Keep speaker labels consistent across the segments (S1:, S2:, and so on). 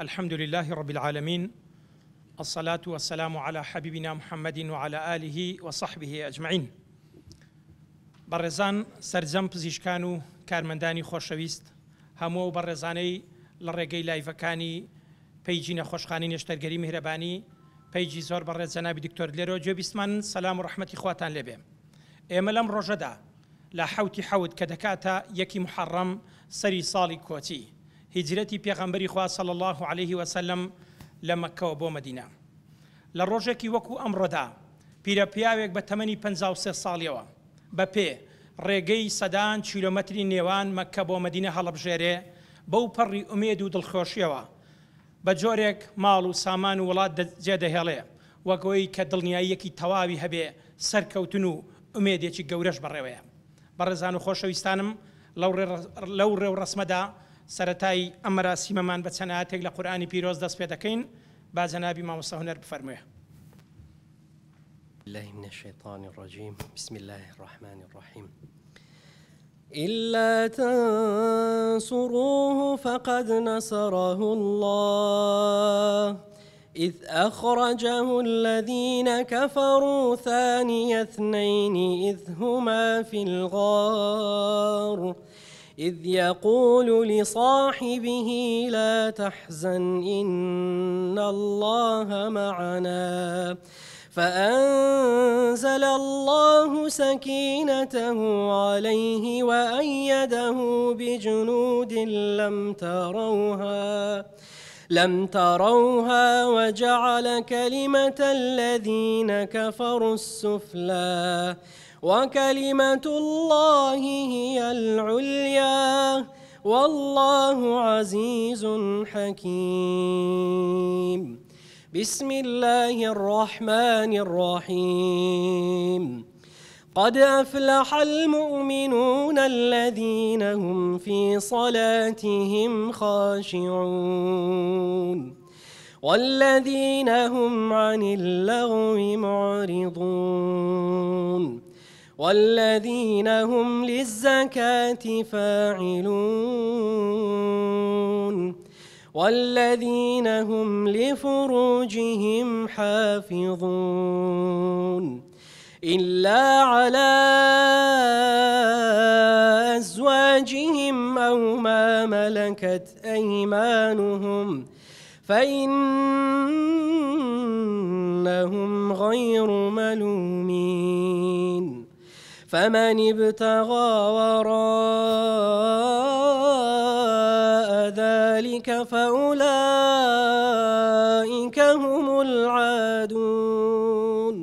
S1: الحمد لله رب العالمين، الصلاة والسلام على حبيبنا محمد وعلى آله وصحبه أجمعين. بەڕێزان سەرجەم پزیشکان و کارمەندانی خۆشەویست هەموو بەڕێزانەی لە ڕێگەی لایڤەکانی پەیجی نەخۆشخانەی نێشتەرگەری میهرەبانی پەیجی زۆر بەڕێز جەنابی دکتۆر لێرۆ گوێبیستمان سەلام و ڕەحمەتی خواتان لێبێ. ئێمە لەم ڕۆژەدا لە حەوتی حەوت کە دەکاتە یەکی محەڕەم سەری ساڵی کۆچی هیجرەتی پێغەمبەری خوا صلی الله عليه وسلم لە مەککەوە بۆ مەدینە، لە ڕۆژێکی وەکو ئەمڕۆدا پیرەپیاوێک بە تەمەنی 53 ساڵیەوە بە پێ ڕێگەی سەدان کیلۆمەتری نێوان مەککە بۆ مەدینە هەڵەبژێرێ بەو پەڕی ئومێد و دڵخۆشیەوە بە جۆرێک ماڵ و سامان و وڵات جێدەهێڵێ وەکەوەی کە دڵنیاییەکی تەواوی هەبێ سەرکەوتن و ئومێدێکی گەورەش بەڕێوەیە. بەڕێزان و خۆشەویستانم لەو ڕێو ڕەسمەدا سەرەتای ئەم مەراسیمەمان بە چەند ئاەتێک لە قورئانی پیرۆز دەست پێ دەکەین. با جەنابی مامۆستا هونەر بفەرموویە.
S2: بالله من الشيطان الرجيم. بسم الله الرحمن الرحيم. إلا تنصروه فقد نصره الله إذ أخرجه الذين كفروا ثاني اثنين إذ هما في الغار إذ يقول لصاحبه لا تحزن إن الله معنا فأنزل الله سكينته عليه وأيده بجنود لم تروها وجعل كلمة الذين كفروا السفلى وكلمة الله هي العليا والله عزيز حكيم. بسم الله الرحمن الرحيم. قد أفلح المؤمنون الذين هم في صلاتهم خاشعون والذين هم عن اللغو معرضون والذين هم للزكاة فاعلون والذين هم لفروجهم حافظون إلا على أزواجهم أو ما ملكت أيمانهم فإنهم غير ملومين. فمن ابتغى وراء ذلك فأولئك هم العادون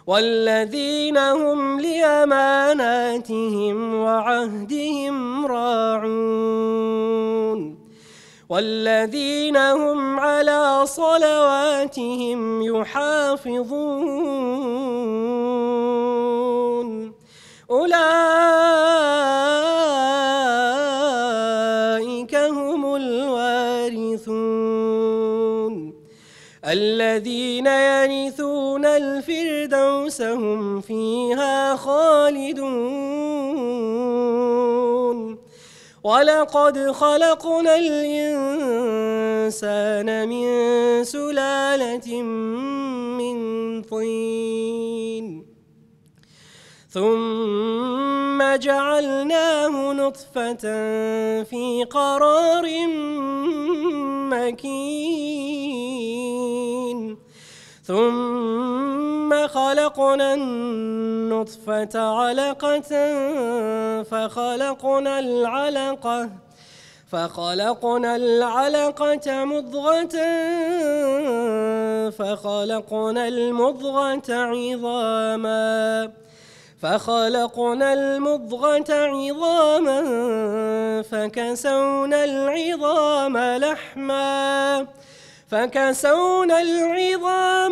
S2: والذين هم لأماناتهم وعهدهم راعون والذين هم على صلواتهم يحافظون أولئك هم الوارثون الذين يرثون الفردوس هم فيها خالدون. ولقد خلقنا الإنسان من سلالة من طين ثم جعلناه نطفة في قرار مكين ثم خلقنا النطفة علقة فخلقنا العلقة مضغة فخلقنا المضغة عظاما فكسونا العظام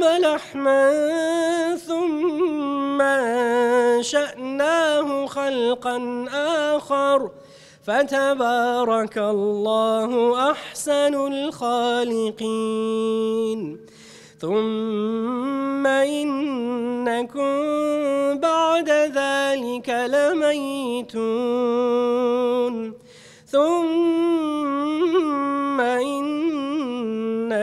S2: لحما ثم أنشأناه خلقا آخر فتبارك الله أحسن الخالقين. ثم إنكم بعد ذلك لميتون ثم إن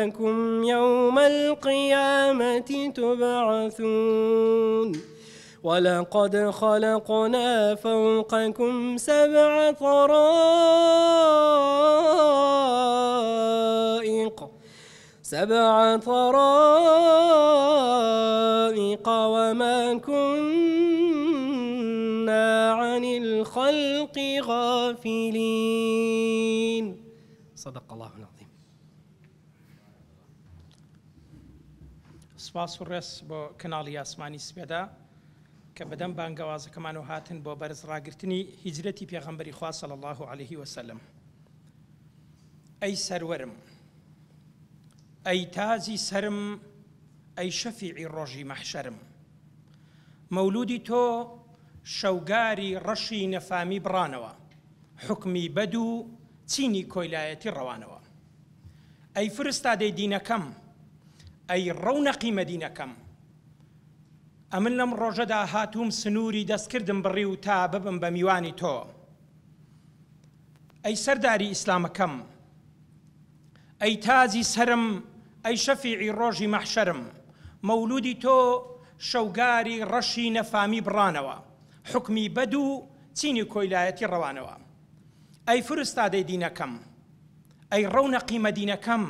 S2: إنكم يوم القيامة تبعثون ولقد خلقنا فوقكم 7 طرائق وما كنا عن الخلق غافلين. صدق الله العظيم.
S1: سپاس و ڕێز بۆ کەناڵی ئاسمانی سپێدا کە بەدەم بانگەوازەکەمان و هاتن بۆ بەرز ڕاگررتنی هیجرەتی پێغەمبەری خوا صلی الله عليه وسلم. ئەی سەروەرم، ئەی تازی سرم، ئەی شەفیعی ڕۆژی مەحشەرم، مەولودی تۆ شەوگاری ڕەشی نەفامی بڕانەوە، حکمی بەد و چینی کۆیلایەتی ڕەوانەوە. ئەی فرستادەی دینەکەم، ئەی ڕەونەقی مەدینەکەم، ئەمن لەم ڕۆژەدا هاتووم سنووری دەستکردم بڕی و تا ببم بە میوانی تۆ. ئەی سەرداری ئیسلامەکەم، ئەی تازی سرم، ئەی شەفیعی ڕۆژی مەحشەرم، مەولودی تۆ شەوگاری ڕەشی نەفامی بڕانەوە، حکمی بەد و چینی کۆیلایەتی ڕەوانەوە. ئەی فرستادەی دینەکەم، ئەی ڕەونەقی مەدینەکەم،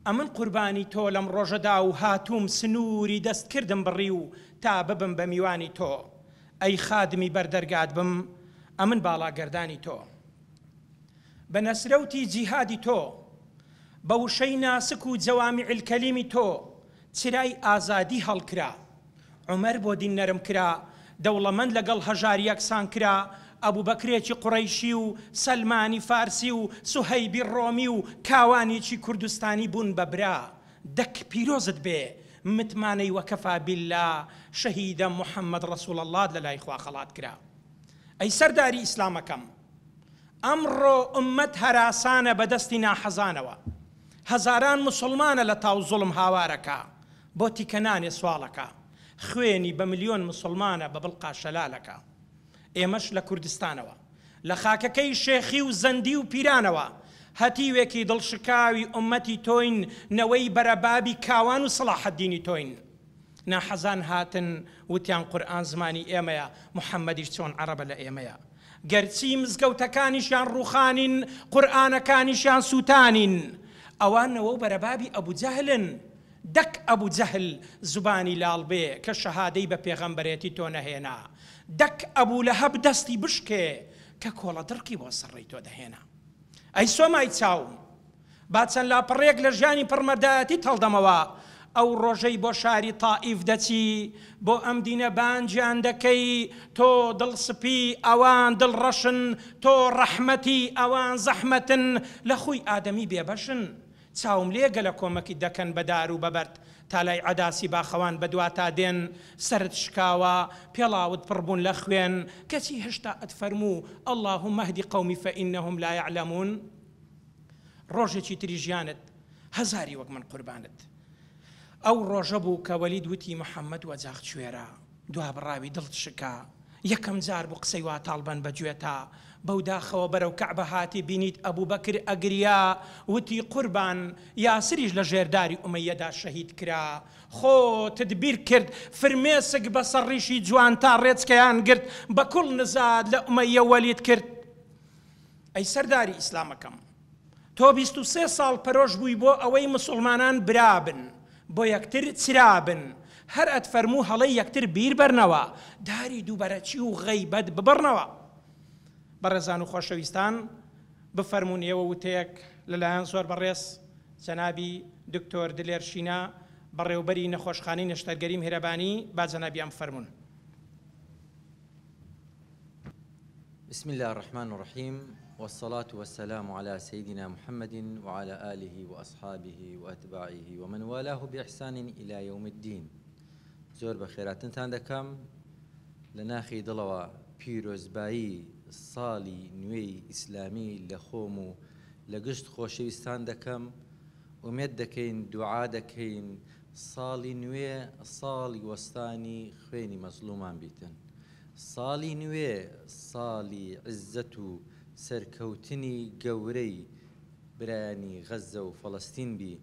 S1: ئەمن قوربانی تۆ لەم ڕۆژەدا و هاتووم سنووری دەست کردم بڕی و تا ببم بە میوانی تۆ. ئەی خادمی بەردەرگات بم، ئەمن باڵاگەردانی تۆ. بە نەسرەوتی جیهادی تۆ، بە وشەی ناسک و جەوامیع الکەلیمی تۆ چرای ئازادی هەڵکرا. عومەر بۆ دین نەرم کرا، دەوڵەمەند لەگەڵ هەژاری یەکسان کرا، ئەبوبەکرێکی قوڕەیشی و سەلمانی فارسی و سوهەیبی ڕۆمی و کاوانێکی کوردستانی بوون بە برا. دەک پیرۆزت بێ متمانەی وەکەفا بیللا، شەهیدە محەممەد ڕەسوڵ الله لە لای خوا خەڵات کرا. ئەی سەرداری ئیسلامەکەم، ئەمڕۆ ئوممەت هەراسانە بەدەستی ناحەزانەوە، هەزاران مسلمانە لە تاو زوڵم هاوارەکە، بۆ تیکەنانێ سواڵەکە، خوێنی بە ملیۆن مسلمانە بە بڵقا شەلالەکە. ئێمەش لە کوردستانەوە لە خاکەکەی شێخی و زەندی و پیرانەوە هەتیوێکی دڵشکاوی ئومەتی تۆین، نەوەی بەرەبابی کاوان و سەلاحەددینی تۆین. ناحەزان هاتن وتیان قورئان زمانی ئێمەیە، محەممەدیش چۆن عەرەبە لە ئێمەیە. گەرچی مزگەوتەکانیشیان ڕوخانین، قورئانەکانیشیان سووتانین، ئەوانەوە و بەرەبابی ئەبوو جەهلن. دەک ئەبوو جەهل زوبانی لاڵ بێ کە شەهادەی بە پێغەمبەرێتی تۆ نەهێنا. دەک ئەبوو لەهەب دەستی بشکێ کە کۆڵە دڕقی بۆ سڕی تۆ دەهێنا. ئەی سۆمای چاوم، با چەند لاپەڕێک لە ژیانی پڕمەردایەتی هەڵدەمەوە، ئەو ڕۆژەی بۆ شاری تائیف دەچی، بۆ ئەم دینە بانجیان دەکەی، تۆ دڵسپی ئەوان دڵڕەشن، تۆ ڕەحمەتی ئەوان زەحمەتن، لە خۆی ئادەمی بێبەشن. چاوم لێگە لە کۆمەکی دەکەن بەدار و بەبەرد، تا لای عەداسی باخەوان بەدوا تا دێن، سەرت شکاوە پێڵاوت پڕبوون لە خوێن، کەچی هێشتا ئەتفەرموو اللهم اهدی قومی فإنهم لا يعلمون. ڕۆژێکی تری ژیانت هەزاری وەک من قوربانت. ئەو ڕۆژە بوو کە وەلید وتی محەممەد وەجاغ کوێرە، دوا بڕاوی دڵت شکا، یەکەم جار بوو قسەی وا تاڵبەن بەگوێتە، بەو داخەوە بەرەو کەعبە هاتی بینیت ئەبوو بەکر ئەگریا، وتی قوربان یاسریش لە ژێرداری ئومەیەدا شەهید کرا، خۆ تدبیر کرد فرمێسک بەسەر ڕیشی جوان تا ڕێچکەیان گرت، بە کوڵ نزاد لە ئومەیە وەلید کرد. ئەی سەرداری ئیسلامەکەم، تۆ 23 ساڵ پەرۆش بووی بۆ ئەوەی مسلمانان برابن، بۆ یەکتر چرابن، هەر ئەتفەرموو هەڵەی یەکتر بیر بەرنەوە، داری دووبەرەچی و غەیبەت ببڕنەوە. بەڕێزان و خۆشەویستان، بفەرمونون ئێوە وتەیەک لەلایەن زۆر بەڕێز جەنابی دکتۆر دلێر شینا، بەڕێوەبەری نەخۆشخانەی نەشتەرگەری میهرەبانی، با جەنابیان بفەرمونون.
S3: بسم الله الرحمن الرحيم، والصلاة والسلام على سيدنا محمد وعلى آله وأصحابه وأتباعه ومن والاه بإحسان إلى يوم الدين. زۆر بە خێراتتان دەکەم لە ناخی دڵەوە پیرۆزبایی ساڵی نوێی ئیسلامی لە خۆم و لە گشت خۆشەویستان دەکەم. ئومێد دەکەین، دوعا دەکەین ساڵی نوێ ساڵی وەستانی خوێنی مەزلومان بیتن، ساڵی نوێ ساڵی عزت و سەرکەوتنی گەورەی برایانی غەزە و فەڵەستین بی،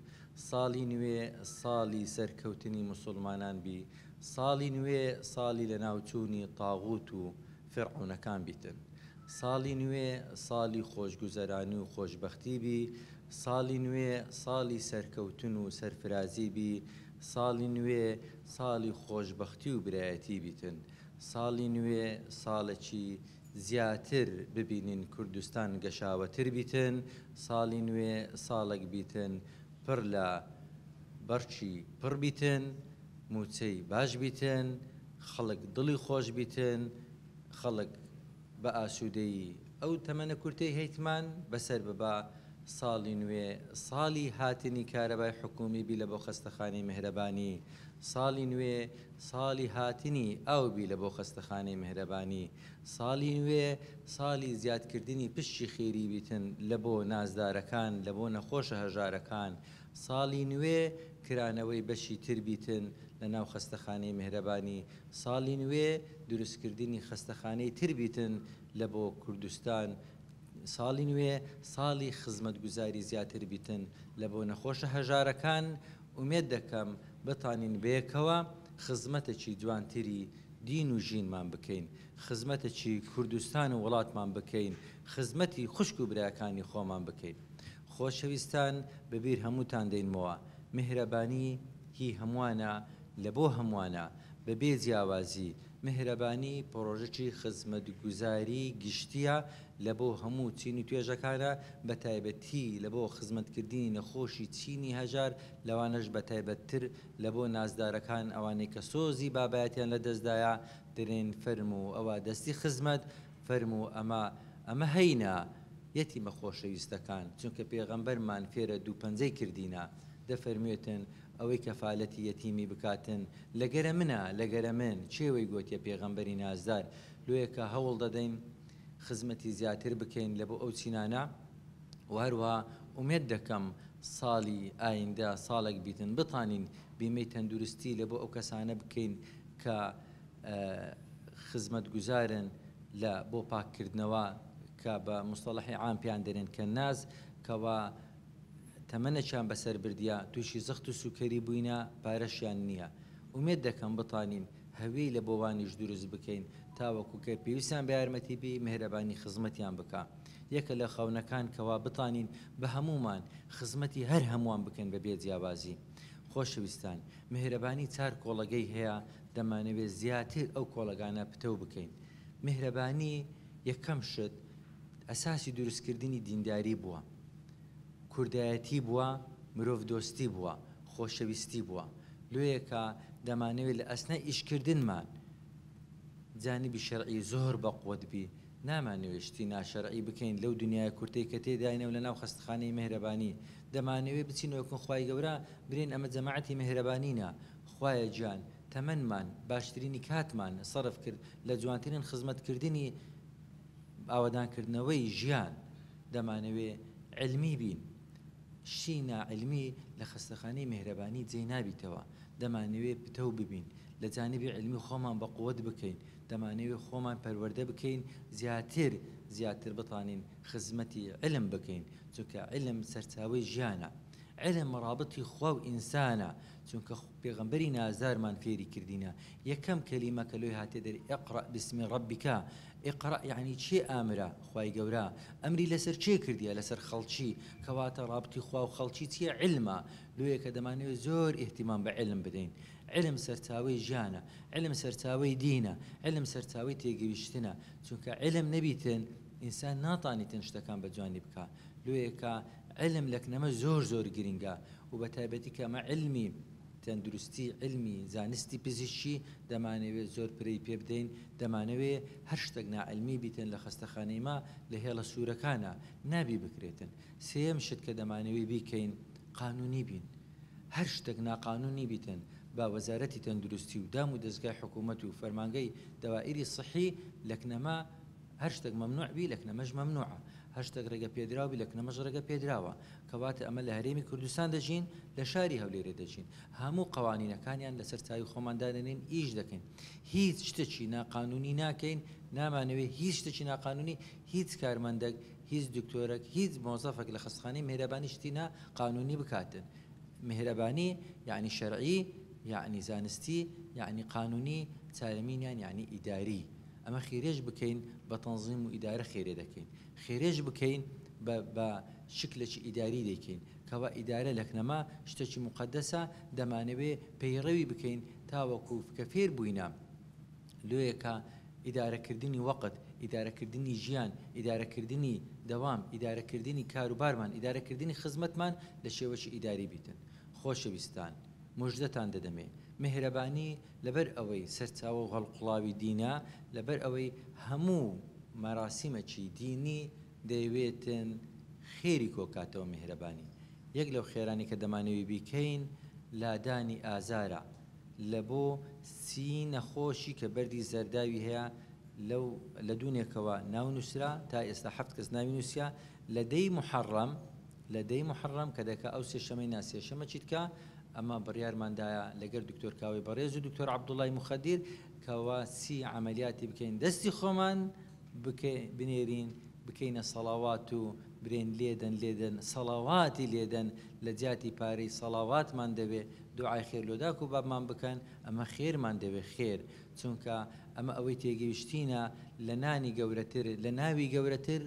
S3: ساڵی نوێ ساڵی سەرکەوتنی موسڵمانان بی، ساڵی نوێ ساڵی لە ناوچوونی تاغوت و فیرعونەکان بیتن، ساڵی نوێ ساڵی خۆشگوزەرانی و خۆشبەختی بی، ساڵی نوێ ساڵی سەرکەوتن و سەرفرازی بی، ساڵی نوێ ساڵی خۆشبەختی و برایەتی بیتن، ساڵی نوێ ساڵێکی زیاتر ببینین کوردستان گەشاوەتر بیتن، ساڵی نوێ ساڵێک بیتن پڕ لە بەرچی پڕ بیتن، موچەی باش بیتن، خەڵک دڵی خۆش بیتن، خەڵک بە ئاسوودەیی ئەو تەمەنە کورتەی هەیتمان بەسەر ببا ساڵی نوێ ساڵی هاتنی کارەبای حکومی بی لە بۆ خەستەخانەی میهرەبانی، ساڵی نوێ ساڵی هاتنی ئاو بی لە بۆ خەستەخانەی میهرەبانی، ساڵی نوێ ساڵی زیادکردنی پشتی خێری بیتن لە بۆ نازدارەکان لە بۆ نەخۆشە هەژارەکان، ساڵی نوێ کرانەوەی بەشی تر بیتن لە ناو خەستەخانەی میهرەبانی، ساڵی نوێ دروستکردنی خەستەخانەی تر بیتن لە بۆ کوردستان، ساڵی نوێ ساڵی خزمەتگوزاری زیاتر بیتن لە بۆ نەخۆشە هەژارەکان. ئومێد دەکەم بتانین بەیەکەوە خزمەتێکی جوانتری دین و ژینمان بکەین، خزمەتێکی کوردستان و وڵاتمان بکەین، خزمەتی خوشک و برایەکانی خۆمان بکەین. خۆشەویستان بەبیر هەمووتان دەینمەوە میهرەبانی هی هەمووانە لە بۆ هەمووانە بەبێ جیاوازی، میهرەبانی پرۆژەی خزمەتگوزاری گشتیە لە بۆ هەموو چین و توێژەکانە، بە تایبەتی لە بۆ خزمەتکردنی نەخۆشی چینی هەژار، لەوانەش بە تایبەتتر لە بۆ نازدارەکان ئەوانەی کە سۆزی بابایەتیان لە دەستدایە درێن فەرم و ئەوە دەستی خزمەت فەرم و ئەمە هەینە یەتیمە خۆشەویستەکان، چونکە پێغەمبەرمان فێرە دوو پەنجەی کردینە دەفەرموێتن ئەوەی کەفالەتی یەتیمی بکاتن لەگەرە منە لەگەرە من چێوەی گوتیە پێغەمبەری نازدار، لۆیەکە هەوڵ دەدەین خزمەتی زیاتر بکەین لە بۆ ئەو چینانە و هەروە ئومێد دەکەم ساڵی ئایندە ساڵێک بیتن بتانین بیمەی تەندروستی لە بۆ ئەو کەسانە بکەین کە خزمەتگوزارن لە بۆ پاککردنەوە کە بە مستەڵەحی عام پیان دەرێن کە ناز کەوا تەمەنەچیان بەسەر بردیە تووشی زەخت و سوکەری بووینە پارەشیان نییە. ئومێد دەکەم بتانین هەوی لە بۆوانیش دروست بکەین تاوەکو کە پێویستیان بە یارمەتی بی میهرەبانی خزمەتیان بکە. یەکە لە خەونەکان کەوا بتانین بە هەمومان خزمەتی هەر هەمووان بکەن بە بێ جیاوازی. خۆشەویستان میهرەبانی چار کۆڵەگەی هەیە دەمانەوێت زیاتر ئەو کۆڵەگانە پتە بکەین. میهرەبانی یەکەم شت ئەساسی دروستکردنی دینداری بووە، کوردایەتی بووە، مرۆڤ دۆستی بووە، خۆشەویستی بووە. لۆیەکە دەمانەوێت لە ئەسنای ئیشکردنمان جانبی شەرعی زۆر بەقوت بی، نامانەوێشتی ناشەرعی بکەین لەو دنیای کورتەی کە تێداینەوە لە ناو خەستەخانەی میهرەبانی. دەمانەوێت بچینەوەکن خوای گەورە برێن ئەمە جەماعەتی میهرەبانینە، خوایە گیان تەمەنمان باشترینی کاتمان سەرف کرد لە جوانترین خزمەتکردنی ئاوەدانکردنەوەی ژیان. دەمانەوێت علمی بین، شتی ناعلمی لە خەستەخانەی میهرەبانی جێی نابیتەوە. دەمانەوێت پتە ببین لە جانبی علمی خۆمان بە قووەت بکەین، دەمانەوێت خۆمان پەروەردە بکەین، زیاتر بتانین خزمەتی علم بکەین، چونکە علم سەرچاوەی ژیانە، علم ڕابطی خوا و ئینسانە، چونکە پێغەمبەری نازارمان فێری کردینە یەکەم کەلیمە کە لۆی هاتێ دەری ئیقڕە بسمی ڕەبیکە. ئیقڕە یعنی چێ ئامرە خوای گەورە ئەمری لەسەر چێ کردیە لەسەر خەڵکی کەواتە ڕابطی خوا و خەڵکی چیە علمە. لۆیەکە دەمانەوێت زۆر ئیهتیمام بە علم بدەین. علم سەرچاوەی ژیانە، علم سەرچاوەی دینە، علم سەرچاوەی تێگەیشتنە، چونکە علم نەبیتن ئینسان ناتانیتن شتەکان بە جوانی بکە. لۆیەکە علم لەکنەمە زۆر گرنگە و بە تایبەتی کە ئەمە علمی تەندروستی علمی زانستی پزیشکی دەمانەوێت زۆر پرەی پێ بدەین. دەمانەوێت هەر شتێک ناعلمی بیتن لە خەستەخانەی ما لە هێڵە سوورەکانە نابی بکرێتن. سێەم شت کە دەمانەوێت بیکەین قانونی بین، هەر شتێک ناقانونی بیتن با وەزارەتی تەندروستی و دام و دەستگای حکوومەت و فەرمانگەی دەوائری صحی لەکنەما هەر شتێک مەمنوع بی لەکنەمەش مەمنوعە، هەر شتێک ڕێگە پێدراوی لەکنەمەش ڕێگە پێدراوە. کەواتە ئەمە لە هەرێمی کوردستان دەژین، لە شاری هەولێرە دەژین، هەموو قوانینەکانیان لەسەر چاوی خۆماندانێنین ئیش دەکەین، هیچ شتێکی ناقانونی ناکەین. نامانەوێت هیچ شتێکی ناقانونی هیچ کارمەندێک هیچ دکتۆرێک هیچ مۆزەفێک لە خەستەخانەی میهرەبانی شتینە قانونی بکاتن. میهرەبانی یعنی شەرعی، یعنی زانستی، یعنی قانونی، چارەمینیان یعنی ئیداری. ئەمە خێرێژ بکەین بە تەنظیم و ئیدارە خێرێ دەکەین، خێرێژ بکەین بە شکلێکی ئیداری دەکەین کەوا ئیدارە لەکنەما شتێکی مقدسە دەمانەوێ پەیڕەوی بکەین تاوەکو کە فێر بووینە لێیەکە ئیدارەکردنی وەقت، ئیدارەکردنی ژیان، ئیدارەکردنی دەوام، ئیدارەکردنی کاروبارمان، ئیدارەکردنی خزمەتمان لە شێوەشی ئیداری بیتن. خۆشەویستان، موژدەتان دەدەمێ میهرەبانی لەبەر ئەوەی سەرچاوە و هەڵقوڵاوی دینە، لەبەر ئەوەی هەموو مەراسیمەکی دینی دەیەوێتن خێری کۆکاتەوە میهرەبانی. یەک لەو خێرانی کە دەمانەوێت بیکەین لادانی ئازارە لە بۆ سی نەخۆشی کە بەردی زەرداوی هەیە لە دوونێکەوە ناو نووسرا تا ئێستا 7 کەس ناوی نووسیا لە دەی محەڕەم کە دەکا ئەو سێشەمەی ناسێشەمە چیتکە ئەمە بڕیارماندایە لەگەر دکتۆر کاوی بەڕێز و دکتۆر عەبدوڵای مخەدیر کەوا سی عەمەلیاتی بکەین دەستی خۆمان بنێرین بکەینە سەڵاوات و برێن لێدەن سەڵاواتی لێدەن لە جیاتی پارەی سەڵاواتمان دەوێ دوعای خێر لۆداک و بابمان بکەن ئەمە خێرمان دەوێ خێر چونکە ئەمە ئەوەی تێگەیشتینە لە نانی گەورەتر لە ناوی گەورەتر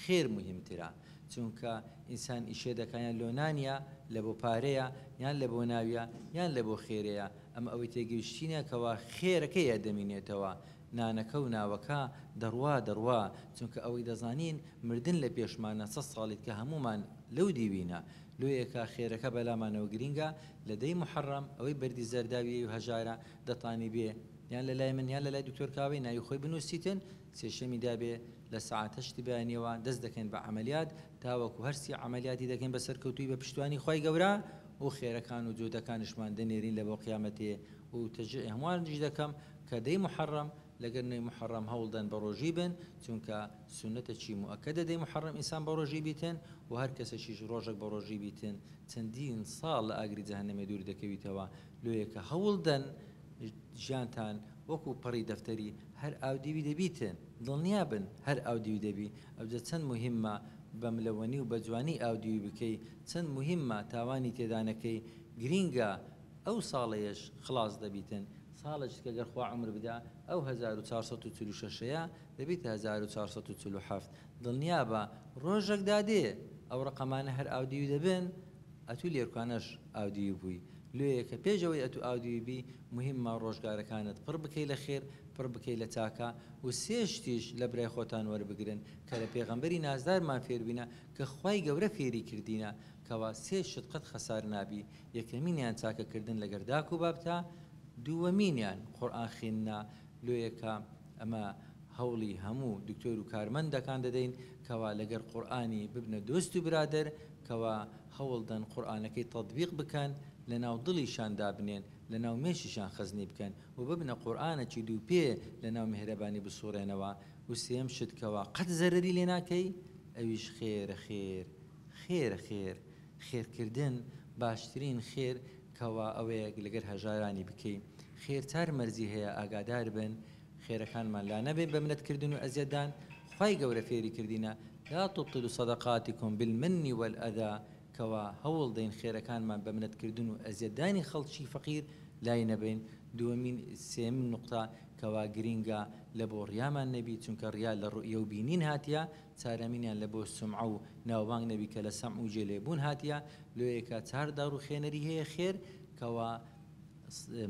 S3: خێر مهمترە چونکە ئینسان ئیشێ دەکەیان لۆ نانیە لە بۆ پارەیە یان لە بۆ ناویە یان لە بۆ خێرەیە ئەمە ئەوەی تێگەیشتینە کەوا خێرەکەی دەمینێتەوە نانەکە و ناوەکە دەڕوا چونکە ئەوەی دەزانین مردن لە پێشمانە 100 ساڵیت کە هەمومان لەو دیوینە لۆیەکە خێرەکە بەلامانەوە گرینگە لە دەی محەڕەم ئەوەی بەردی زەرداوی و هەژارە دەتانی بێ یان لە لای من یان لە لای دکتۆر کاوی ناوی خۆی بنووسیتن سێشەمی دابێ لە سەعات 8 بەیانیەوە دەست دەکەین بە عەمەلیات تاوەکو هەرسی عەمەلیاتی دەکەین بە سەرکەوتووی بە پشتوانی خۆی گەورە و خێرەکان و جودەکانشمان دەنێرین لە بۆ قیامەتێ و تەجێ هەمووانیش دەکەم کە دەی محەڕەم لەگەر نوێی محەڕەم هەوڵدەن بە ڕۆژی بن چونکە سونەتەکی موئەکەدە دەی محەڕەم ئینسان بە ڕۆژی بیتن و هەر کەسێکیش ڕۆژێک بە ڕۆژی بیتن چەندین ساڵ لە ئاگری جەهەنەمێ دوور دەکەویتەوە لۆیەکە هەوڵدەن ژیانتان وەکو پەڕی دەفتەری هەر ئاودیوی دەبیتن دڵنیا بن هەر ئاودیوی دەبی ئەوجە چەند مهمە بە ملەوەنی و بە جوانی ئاودیوی بکەی چەند مهمە تاوانی تێدانەکەی گرینگە ئەو ساڵەیەش خلاص دەبیتن ساڵێک کە گەر خوا عمر بدا ئەو 1446ەیە دەبیتە 1447 دڵنیا بە ڕۆژێک دادێ ئەو ڕقەمانە هەر ئاودیوی دەبن ئەتوو لێرکانەش ئاودیوی بووی لێیە کە پێشەوەی ئەتوو ئاودیوی بی مهمە ڕۆژگارەکانت پڕ بکەی لە خێر پڕ بکەی لە چاکە و سێشتیش لە برای خۆتان وەربگرن کە لە پێغەمبەری نازدارمان فێربینە کە خوای گەورە فێری کردینە کەوا سێ شت قەت خەسار نابی یەکەمینیان چاکەکردن لەگەر داک و بابتە دووەمینیان قورئان خوێندنە لۆیەکە ئەمە هەوڵی هەموو دکتۆر و کارمەندەکان دەدەین کەوا لەگەر قورئانی ببنە دۆست و برادەر کەوا هەوڵدەن قورئانەکەی تەطبیق بکەن لە ناو دڵیشان دابنێن لە ناو مێشیشان خەزنی بکەن و ببنە قورئانێکی دوو پێ لە ناو میهرەبانی بسوڕێنەوە و سێم شتکەوە قەت زەرەری لێ ناکەی ئەویش خێرە خێرکردن باشترین خێر کەوا ئەوەیە لەگەر هەژارانی بکەی خێر چار مەرزی هەیە ئاگادار بن خێرەکانمان لا نەبێن بە منەتکردن و ئەزیەتدان خوای گەورە فێری کردینە لا تبطلوا صدقاتكم بالمن والأذى کەوا هەوڵ دەین خێرەکانمان بە منەتکردن و ئەزیەتدانی خەڵکی فەقیر لای نەبین دووەمین سێمین نوقتا کەوا گرینگە لە بۆ ڕیامان نەبی چونکە ڕیا لە ڕوئیە و بینین هاتیە چارەمینیان لە بۆ سومعە و ناوبانگ نەبی کە لە سەمع و جێلێبوون هاتیە لۆیەکە چار داڕ و خێنەری هەیە خێر کەوا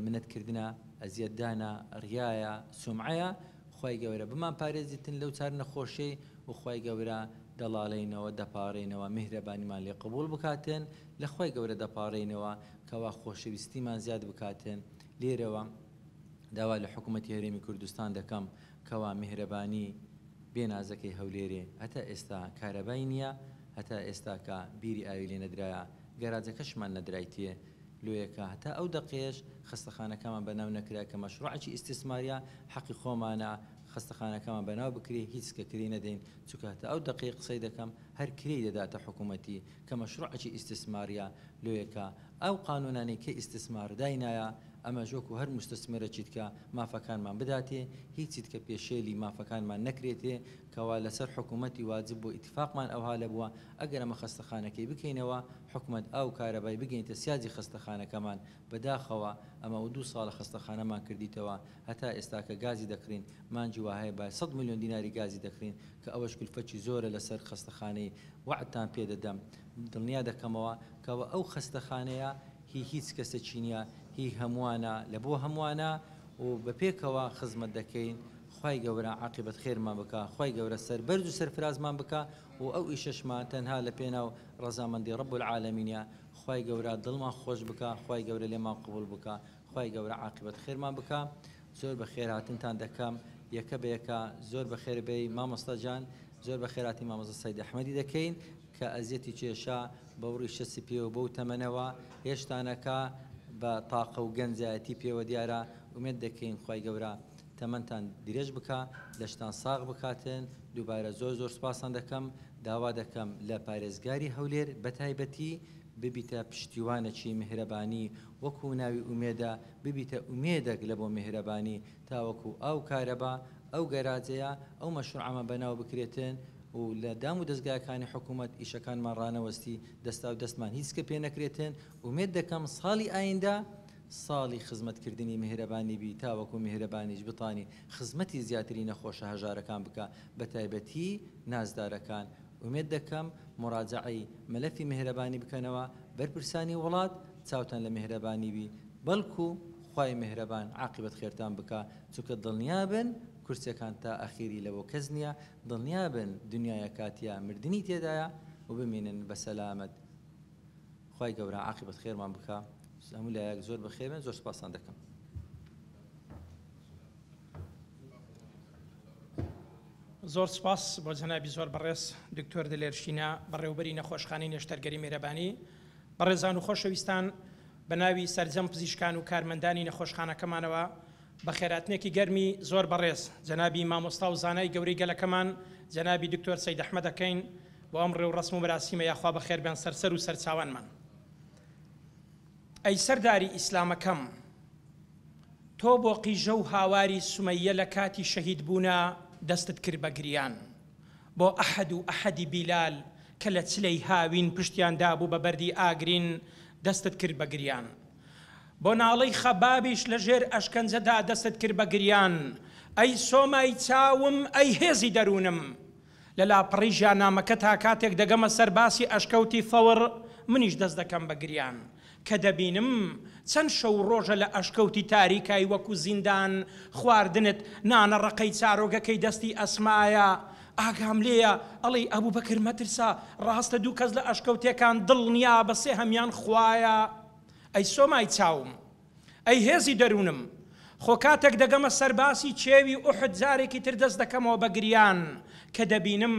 S3: منەتکردنە ئەزیەتدانە ڕیایە سومعەیە خوای گەورە بمان پارێزیتن لەو چار نەخۆشەی و خوای گەورە دەڵاڵینەوە دەپاڕێنەوە میهرەبانیمان لێ قبول بکاتن لە خوای گەورە دەپاڕێنەوە کەوا خۆشەویستیمان زیاد بکاتن لێرەوە داوا لە حکوومەتی هەرێمی کوردستان دەکەم کەوا میهرەبانی بێنازەکەی هەولێرێ هەتا ئێستا کارەبای نییە هەتا ئێستا کە بیری ئاوی لێ نەدرایە گەراجەکەشمان نەدرایتیە لۆیەکە هەتا ئەو دەقێش خستەخانەکەمان بەناو نەکرا کە مەشروعێکی ئیستیسماریە حەقی خۆمانە خستەخانەکەمان بەناو بکرێ هیچ کە کری نەدەین چونکە هەتا ئەو دەقیق قسەی دەکەم هەر کری دەداتە حکوومەتی کە مەشروعێکی ئیستیسماریە لۆیەکە ئەو قانونانەی کە ئیستیسمار داینایە ئەمە ژۆک و هەر مستەسمێرە چیت کە مافەکانمان بداتێ هیچیت کە پێشێلی مافەکانمان نەکرێتێ کەوا لەسەر حکوومەتی واجب بۆ ئیتفاقمان ئەوها لە بووە ئەگەر ئەمە خستەخانەکەی بکەینەوە حکوومەت ئاو کارەبای بگەینتە سیاجی خستەخانەکەمان بەداخەوە ئەمە و 2 ساڵە خستەخانەمان کردیتەوە هەتا ئێستا کە گازی دەکرین مانجی وهەیە با 100 میلیۆن دیناری گازی دەکرین کە ئەوەش کلفەتی زۆرە لەسەر خستەخانەی وعدتان پێدەدەم دڵنیا دەکەمەوە کەەوە ئەو خستەخانەیە هیچ کەسە چینە هی هەمووانە لە بۆ هەمووانە و بەپێکەوە خزمەت دەکەین خوای گەورە عاقبەت خێرمان بکە خوای گەورە سەر بەرز و سەرفرازمان بکە و ئەو ئیشەشمان تەنها لە پێناو ڕەزامەندی ڕەب العالەمینە خوای گەورە دڵمان خۆش بکە خوای گەورە لێمان قبول بکە خوای گەورە عاقبەت خێرمان بکە زۆر بە خێرهاتنتان دەکەم یەکە بە یەکە زۆر بە خێربەی مامۆستا جان زۆر بە خێراتی مامۆستا سەید ئەحمەدی دەکەین کە ئەزیەتی کێشە بەوڕی شەسی پێوە بەو تەمەنەوە هێشتانەکە بە تاقە و گەنجایەتی پێوە دیارە ومێت دەکەین خوای گەورە تەمەنتان درێژ بکە لەشتان ساغ بکاتن دووبارە زۆر سپاسان دەکەم داوا دەکەم لە پارێزگاری هەولێر بەتایبەتی ببیتە پشتیوانێکی میهرەبانی وەکو ناوی ئومێدە ببیتە ئومێدەک لە بۆ میهرەبانی تاوەکو ئەو کارەبا ئەو گەراجەیە ئەو مەشروعەمە بەناو بکرێتن و لە دام و دەستگاکانی حکوومەت ئیشەکانمان ڕانەوەستی دەستا و دەستمان هیچ کە پێ نەکرێتن ومێت دەکەم ساڵی ئایندا ساڵی خزمەتکردنی میهرەبانی بی تاوەکو میهرەبانیش بتانی خزمەتی زیاتری نەخۆشە هەژارەکان بکە بە تایبەتی نازدارەکان ومێت دەکەم مراجعەی مەلەفی میهرەبانی بکەنەوە بەرپرسانی وڵات چاوتان لە میهرەبانی بی بەڵکو خوای میهرەبان عاقبەت خێرتان بکە چونکە دڵنیا بن کورسەکان تا ئەخیری لەوە کەس نییە دڵنیا بن دنیای کاتیا مردنی تێدایە و بمێنن بە سەلامەت خوای گەورە عاقبەت خێرمان بکە هەموو لایەک زۆر بەخێرن زۆر سپاسان دەکەم
S1: زۆر سپاس بۆ جەنابی زۆر بەڕێز دکتۆر دلێرشینە بەڕێوەبەری نەخۆشخانەی نێشتەرگەری میهرەبانی بەڕێزان و خۆشەویستان بە ناوی سەرجەم پزیشکان و کارمەندانی نەخۆشخانەکەمانەوە بە خێراتنێکی گەرمی زۆر بەڕێز جەنابی مامۆستا و زانای گەورەی گەلەکەمان جەنابی دکتۆر سەید ئەحمەد دەکەین بۆ ئەم ڕێو ڕەسم و مەراسیمە یاخوا بەخێر بێن سەرسەر و سەرچاوانمان ئەی سەرداری ئیسلامەکەم تۆ بۆ قیژە و هاواری سومەیە لە کاتی شەهید بوونە دەستت کرد بە گریان بۆ ئەحەد و ئەحەدی بیلال کە لە چلەی هاوین پشتیاندا بوو بە بەردی ئاگرین دەستت کرد بە گریان بۆ ناڵەی خەبابیش لە ژێر ئەشکەنجەدا دەستت کرد بە گریان ئەی سۆمای چاوم ئەی هێزی دەروونم لە لاپەڕی ژیانامەکە تا کاتێک دەگەمە سەرباسی ئەشکەوتی فەور منیش دەست دەکەم بە گریان کە دەبینم چەند شەو ڕۆژە لە ئەشکەوتی تاریکای وەکو زیندان خواردنت نانە ڕقەی چارۆگەکەی دەستی ئەسمایە ئاگام لێیە ئەڵێ ئەبوو بەکر مەترسا ڕاستە دوو کەس لە ئەشکەوتەکان دڵنیا بەسێ هەمیان خوایە ئەی سۆمای چاوم ئەی هێزی دەروونم خۆ کاتێک دەگەمە سەرباسی چێوی ئوحد جارێکی تر دەست دەکەمەوە بە گریان کە دەبینم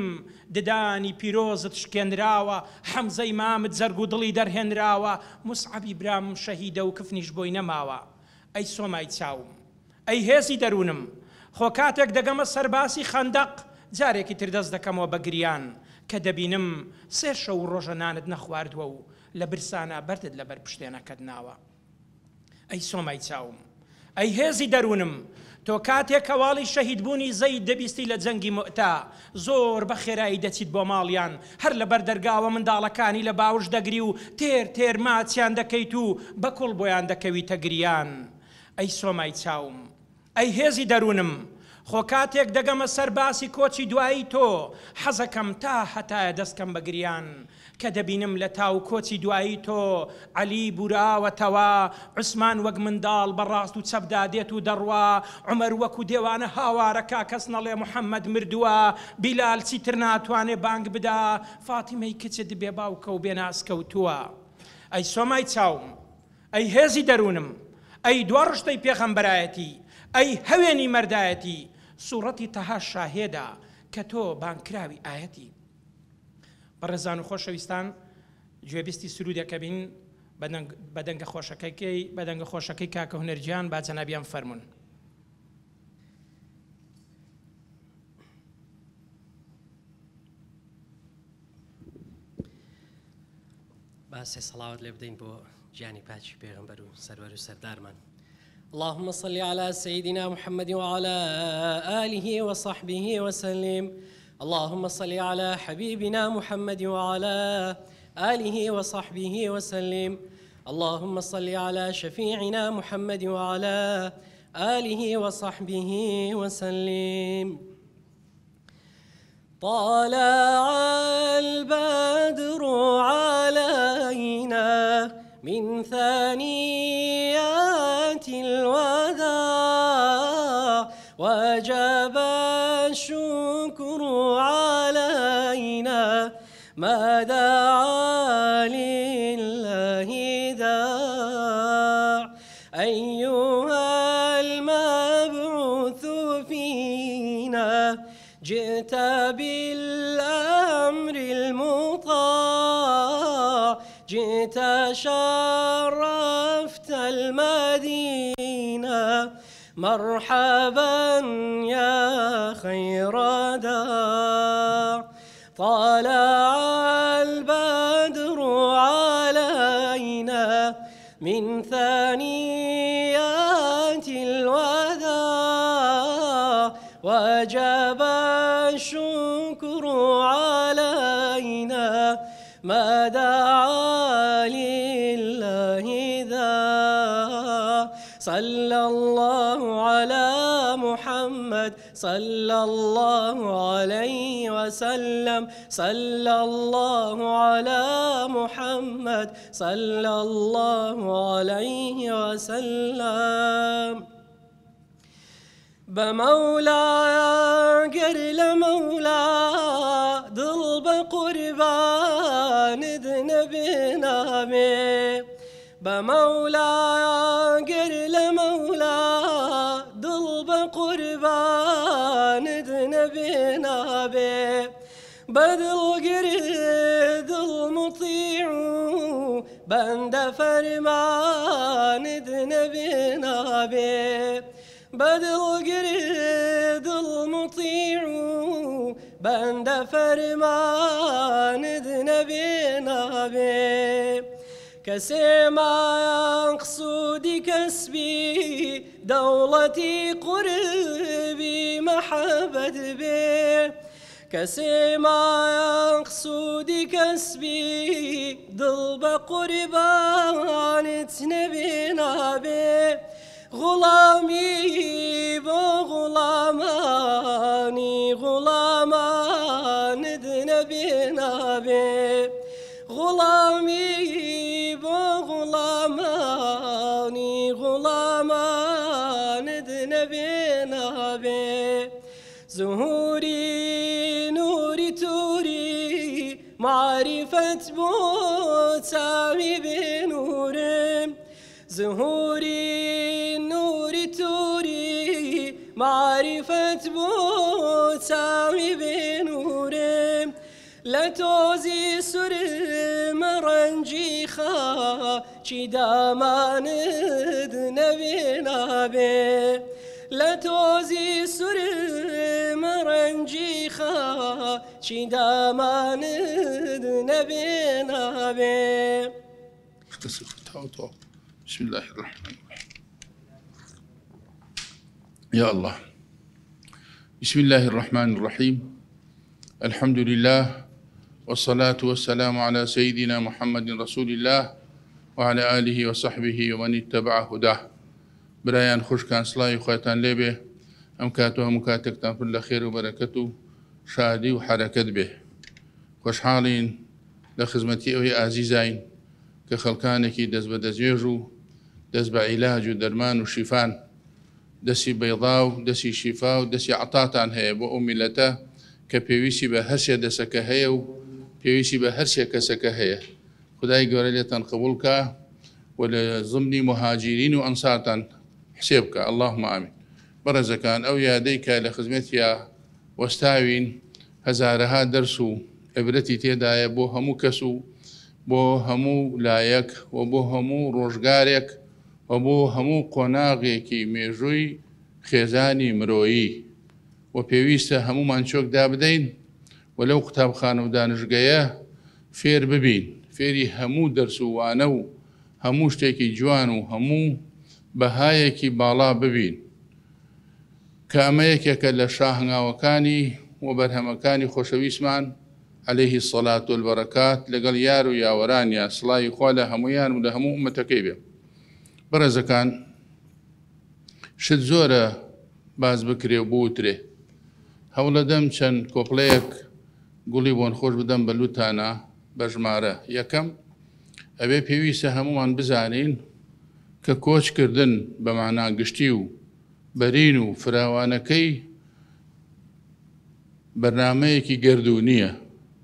S1: ددانی پیرۆزت شکێنراوە حەمزەی مامت زەرگ و دڵی دەرهێنراوە موسعەبی برام شەهیدە و کفنیش بۆی نەماوە ئەی سۆمای چاوم ئەی هێزی دەروونم خۆ کاتێک دەگەمە سەرباسی خەندەق جارێکی تر دەست دەکەمەوە بە گریان کە دەبینم سێ شەو ڕۆژە نانت نەخواردووە و لە برسانە بەردت لەبەر پشتێنەکەت ناوە ئەی سۆمای چاوم ئەی هێزی دەروونم تۆ کاتێک هەواڵی شەهیدبوونی زەید دەبیستی لە جەنگی موئتا زۆر بە خێرایی دەچیت بۆ ماڵیان هەر لەبەر دەرگاوە منداڵەکانی لە باوش دەگری و تێر ماچیان دەکەیت و بەکوڵ بۆیان دەکەویتە گریان ئەی سۆمای چاوم ئەی هێزی دەروونم خۆ کاتێک دەگەمە سەرباسی کۆچی دوایی تۆ حەزەکەم تا هەتایە دەستکەم بە گریان کە دەبینم لە تاو کۆچی دوایی تۆ عەلی بوراوەتەوە عوسمان وەک منداڵ بەڕاست و چەپدا دێت و دەڕوا عومەر وەکو دێوانە هاوارەکە کەس نەڵێ محەممەد مردووە بیلال چیتر ناتوانێ بانگ بدا فاتیمەی کچت بێ باوکە و بێناسکەوتووە ئەی سۆمای چاوم ئەی هێزی دەروونم ئەی دوا ڕشتەی پێغەمبەرایەتی ئەی هەوێنی مەردایەتی سوورەتی تەها شاهێدا کە تۆ بانکراوی ئاەتی بەڕێزان و خۆشەویستان گوێبیستی سرودێکە بین بەدەنگە خۆشەکەی کاکە هونەرجیان با جەنابیان فەرمون
S2: با سێ سەڵاوت لێ بدەین بۆ گیانی پاچی پێغەمبەر و سەروەر و سەردارمان اللهم صل على سيدنا محمد وعلى آله وصحبه وسلم. اللهم صل على حبيبنا محمد وعلى آله وصحبه وسلم. اللهم صل على شفيعنا محمد وعلى آله وصحبه وسلم. طلع البدر علينا من ثنيات الوداع وجب الشكر علينا ما دعا لله داع. أيها المبعوث فينا جئت بالأمر المطاع، جئت شرفت المدينة مرحبا يا خير داع. طلع البدر علينا من ثنيات الوداع وجب الشكر علينا ما دعا لله ذا. صلى الله على محمد صلى الله عليه وسلم. صلى الله على محمد صلى الله عليه وسلم. بمولاي قرل مولا ضلب قربان ذنبنا به. بمولاي قرل مولا ضلب قربان ذنبنا به. بدل قرد المطيع بند فرمان ذنبنا به. بدل قرد المطيع بند فرمان ذنبنا به. كسما يقصد كسبي دولتي قربي محبة به. كسما يقصد كسبي ضلب قربان تنبينا به. غلامي بغلاماني غلامان ذنبنا به. غلامي بغلاماني غلامان ذنبنا به. زهوري نوري توري معرفة بوتامي بنورم. زهوري نوري توري معرفة بوتامي بنورم. لا توزي سر مرنجي خا چی دامان نبینا به. لا توزي سر مرنجي خا چی دامان نبینا به.
S4: بسم الله الرحمن الرحيم. يا الله. بسم الله الرحمن الرحيم. الحمد لله والصلاة والسلام على سيدنا محمد رسول الله وعلى آله وصحبه ومن اتبع هداه. برايان خوش كان صلاة خواتان لبه أمكاته مكاتكتان في الخير وبركته شادي وحركت به. خوش حالين لخدمتي أوي عزيزين كخلقانك دز بدزيجو دز بعلاج ودرمان وشفان دسي بيضاو دسي شفاو دسي عطاتان هي بو أملته كبيويسي بهرشة دسكه هي وبيويسي بهرشة كسكه هي. خداي قوليتان قبولك ولضمن مهاجرين وأنصارتان حسيبك اللهم آمين. برزكان أو ياديك لخدمتيا واستاوين هزارها درسو عبرتي تيدايا بو همو كسو بو همو لايك وبو همو روشگاريك وبو همو قناغيكي ميجوي خيزاني مروي وبيويستا همو منشوك دابدين ولو قتاب خانو دانشگايا فير ببين فيري همو درسو وانو همو شتيكي جوانو همو بەهایەکی باڵا ببین کە ئەمە یەکێکە لە شاهنگاوەکانی و بەرهەمەکانی خۆشەویستمان عەلەیهی السەڵات والبەرەکات لەگەڵ یار و یاوەرانیا سڵاوی خوا لە هەموویان و لە هەموو ئومەتەکەی بێ. بەڕێزەکان، شت زۆرە باز بکرێ و بوترێ. هەوڵەدەم چەند کۆپڵەیەک گوڵی بۆن خۆش بدەم بە لوتانە بە ژمارە. یەکەم، ئەبێ پێویستە هەمومان بزانین کە کۆچکردن بە مانا گشتی و بەرین و فراوانەکەی بەرنامەیەکی گەردوونیە،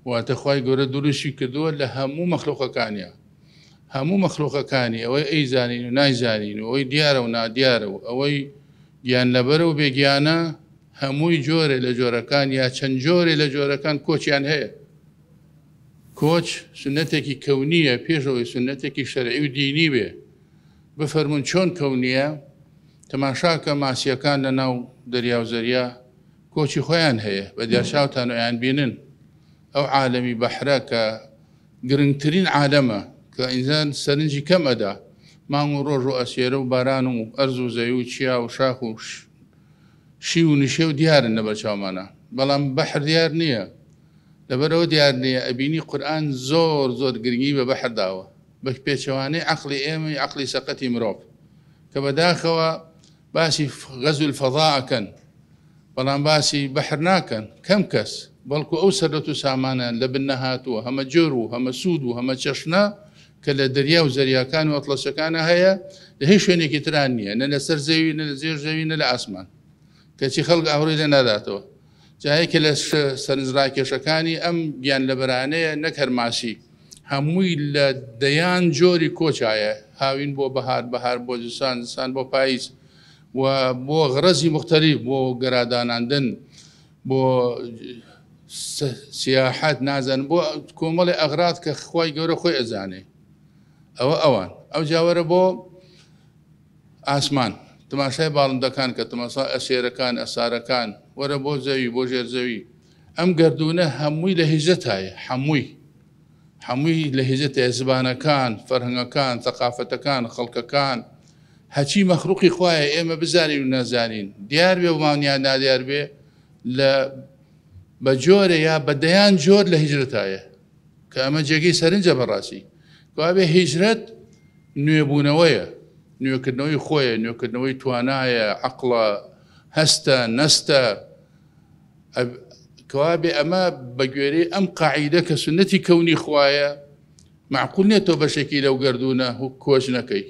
S4: واتە خوای گەورە دروستی کردووە لە هەموو مەخلوقەکانیە. هەموو مەخلوقەکانی ئەوەی ئەیزانین و نایزانین و ئەوەی دیارە و نادیارە و ئەوەی گیان لەبەرە و بێگیانە هەمووی جۆرێ لە جۆرەکان یا چەند جۆرێ لە جۆرەکان کۆچیان هەیە. کۆچ سنەتێکی کەونیە پێشەوەی سنەتێکی شەرعی و دینی بێ. بفەرمون چۆن کەونیە؟ تەماشاکە ماسیەکان لە ناو دەریا و زەریا کۆچی خۆیان هەیە، بە دیارچاوتان ئەویان بینن. ئەو عالەمی بەحرە کە گرنگترین عالەمە کە ئینسان سەرنجی کەم ئەدا، مانگ و ڕۆژ و ئەسێرە و باران و ئەرز و زەوی و چیا و شاخ و شی و نیشێ و دیارن لە بەرچاومانە، بەڵام بەحر دیار نییە. لەبەرەوە دیار نییە. ئەبینی قورئان زۆر زۆر گرنگی بە بەحر داوە، بە پێچەوانەی عەقڵی ئێمە، عەقڵی سەقەتی مرۆڤ، کە بەداخەوە باسی غەزو الفەضا ئەکەن، بەڵام باسی بەحر ناکەن. کەم کەس، بەڵکو ئەو سەرەت و سامانە لە بن نەهاتووە، هەمە جۆر و هەمە سوود و هەمە چەشنە کە لە دەریا و زەریاکان و ئەتڵەسەکانە هەیە، لە هیچ شوێنێکی تران نییە، نە لە سەر زەوی، نە لە زێر زەوی، نە لە ئاسمان، کەچی خەڵک ئاوڕێ لێ ناداتەوە. جایەکە لە سەرنجڕاکێشەکانی ئەم گیان لەبەرانەیە نەک هەرماسی، هەمووی لە دەیان جۆری کۆچایە. هاوین بۆ بەهار، بەهار بۆ زستان، زستان بۆ پاییز، و بۆ غرەزی مختلف، بۆ گەراداناندن، بۆ سیاحەت، نازان بۆ کۆمەڵی ئەغراض کە خوای گەورە خۆی ئەزانێ. ئەوان ئەو جاوەرە بۆ ئاسمان، تەماشای باڵندەکان کە تەماشا ئەسێرەکان، ئەسارەکان، وەرە بۆ زەوی، بۆ ژێر زەوی. ئەم گەردونە هەمووی لە هیجەتایە، هەمووی لە هیجەتایە. زبانەکان، فەرهەنگەکان، تەقافەتەکان، خەڵکەکان، هەچی مەخلوقی خوایە ئێمە بزانین و نەزانین، دیار بێ و مانیان نادیار بێ، لە بە جۆرە یا بە دەیان جۆر لە هیجرەتایە، کە ئەمە جێگەی سەرنجە بەڕاستی. کەوابێ هیجرەت نوێبوونەوەیە، نوێکردنەوەی خۆیە، نوێکردنەوەی توانایە، عەقڵە، هەستە، نەستە. کەوابێ ئەمە بە گوێرەی ئەم قاعیدە کە سنەتی کەونی خوایە، معقول نییە تۆ بەشێکی لەو گەردونە کۆچ نەکەی،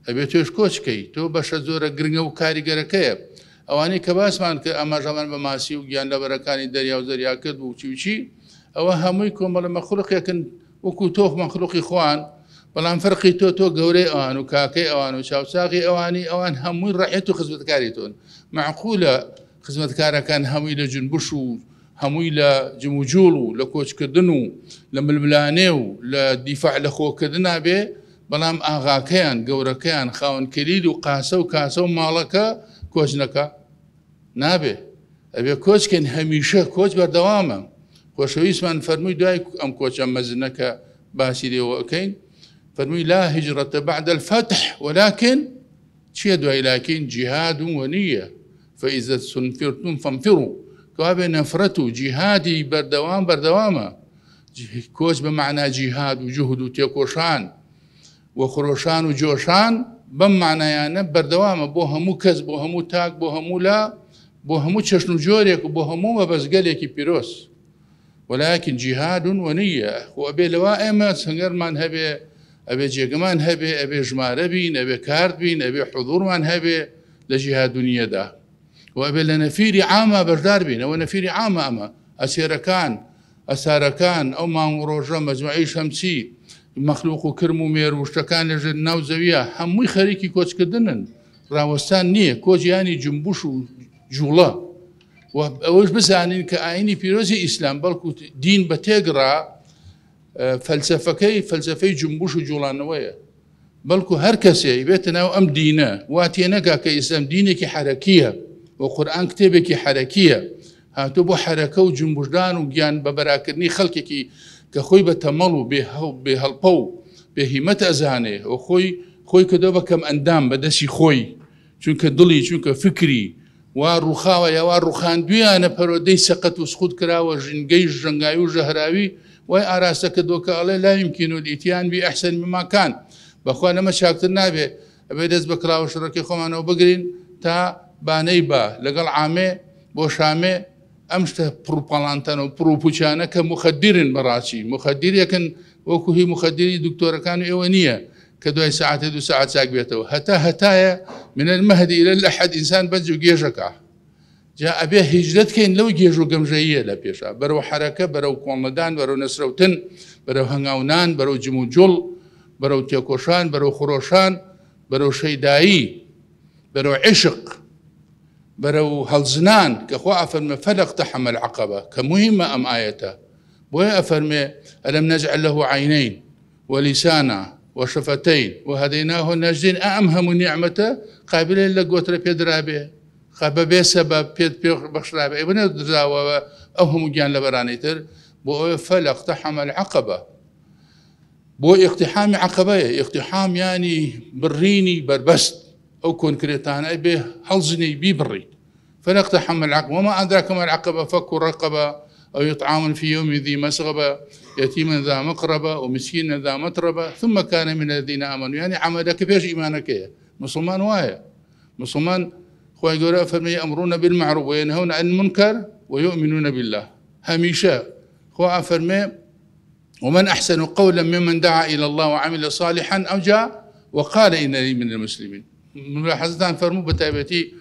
S4: ئەبێت تۆش کۆچکەی. تۆ بەشە زۆرە گرنگە و کاریگەرەکەیە. ئەوانەی کە باسمان کە ئەماژەمان بە ماسی و گیان لەبەرەکانی دەریا و زەریا کرد و چی ئەوە هەمووی کۆمەڵە مەخلوقێکن وەکو تۆ مەخلوقی خوان، بەڵام فەرقی تۆ گەورەی ئەوان و کاکەی ئەوان و چاوساقی ئەوانی، ئەوان هەمووی ڕەعێت و خزمەتکاری تۆن. معقولە خزمەتکارەکان هەمووی لە جنبش و هەمووی لە جموجوڵ و لە کۆچکردن و لە ململانێ و لە دیفاع لە خۆکردنا بێ، بەڵام ئاغاکەیان، گەورەکەیان، خاوەن کلیل و قاسە و کاسە و ماڵەکە کۆچ نەکە نابێ. ئەبێ کۆچکەن، هەمیشە کۆچ بەردەوامە. خۆشەویستمان فەرمووی دوای ئەم کۆچە مەزنەکە باسی لێوە ئەکەین، فەرمووی لا هجرەتە بعد الفتح ولكن چییە دوای لاکین؟ جیهاد ونیە فإذا استنفرتم فانفروا. کەوابێ نەفرەت و جیهادی بەردەوامە. کۆچ بە معنا جیهاد و جوهد و تێکۆشان و خۆشان و جۆشان بەم معنایانە بەردەوامە بۆ هەموو کەس، بۆ هەموو تاک، بۆ هەموو لا، بۆ هەموو چەشن و جۆرێک و بۆ هەموو مەبەزگەلێکی پیرۆز. ولكن جیهاد ونیە. و ئەبێ لەوا ئێمە سەنگەرمان هەبێ، ئەبێ جێگەمان هەبێ، ئەبێ ژمارە بین، ئەبێ کارت بین، ئەبێ حضورمان هەبێ لە جیهاد ونیەدا، و ئەبێ لە نەفیری عامە بەشدار بین. ئەوە نەفیری عامە، ئەمە ئەسێرەکان، ئەسارەکان، ئەو مانگ و ڕۆژە، مەجموعەی شەمسی، مەخلوق و کرم و مێر و شتەکان لەژێر ناو زەویە هەمووی خەریکی کۆچکردنن. ڕاوەستان نییە. کۆچیانی جنبوش و جوڵە. و ئەوەش بزانین کە ئاینی پیرۆزی ئیسلام بەڵکو دین بە تێگڕا فەلسەفەی جنبوش و جوڵانەوەیە، بەڵکو هەر کەسێ بێتە ناو ئەم دینە واتێ نەگا کە ئیسلام دینێکی حەرەکیە و قورئان کتێبێکی حەرەکیە، هاتوو بۆ حەرەکە و جنبوشدان و گیان بە بەراکردنی خەڵکێکی کە خۆی بە تەمەڵ و بێ هەڵپە و بێ هیمەت ئەزانێ و خۆی کردەوە بە کەم ئەندام بەدەستی خۆی چونکە دڵی چونکە فکری وا ڕووخاوە یاوا ڕووخاندویانە پەرۆدەی سەقەت و سقوط کراوە ژنگەی ژەنگاوی و ژەهراوی وای ئاراستە کردووە کە ئەڵێ لا يمكن الإتيان بأحسن مما كان بەخوا لەمە چاکتر نابێ ئەبێ دەست بە کراوە شڕەکەی خۆمانەوە بگرین تا بانەی بە لەگەڵ عامێ بۆ شامێ ئەم شتە پڕوپەڵانتەن و پڕوپوچانە کە مخەدیرن بەڕاستی مخەدیرێکن وەکو هی مخەدیری دکتۆرەکان ئێوە نییە کە دوای ساعتە 2 ساعت چاک بێتەوە هەتایە من المهدی إلى الأحد ئینسان بەنج و گێژەکە جا ئەبێ هیجرەتکەین لەو گێژ و گەمژەییە لە پێشە بەرەو حرەکە بەرەو کۆڵمەدان بەرەو نەسرەوتن بەرەو هەنگاونان بەرەو جم و جوڵ بەرەو تێکۆشان بەرەو خۆڕۆشان بەرەو شەیدایی بەرەو عشق بەرەو هەڵزنان کە خوا ئەفەرمێ فەلەقتەحەمە العەقەبە کە موهیمە ئەم ئایەتە بۆیە ئەفەرمێ ئەلەم نەجعل له عینین ولیسانا وشفتين وهديناه النجدين أهم نعمته قابلة لقوتر بيدرابه خبابه سبب بيد بخشرابه ابن درزاوه أهم جان لبرانيتر بو فلاقتحم العقبة بو اقتحام عقبة اقتحام يعني بريني بربست أو كونكريتان أبي حلزني ببري فلاقتحم العقبة وما أدراك ما العقبة فك رقبة أو إطعام في يوم ذي مسغبة يتيما ذا مقربة ومسكينا ذا متربة ثم كان من الذين آمنوا يعني عملك فيش إيمانك مسلمان وايا مسلمان خوي يقول فرمي يأمرون بالمعروف وينهون عن المنكر ويؤمنون بالله هميشا خوي فرمي ومن أحسن قولا ممن دعا إلى الله وعمل صالحا أو جاء وقال إنني من المسلمين ملاحظتان فرمو بتابتي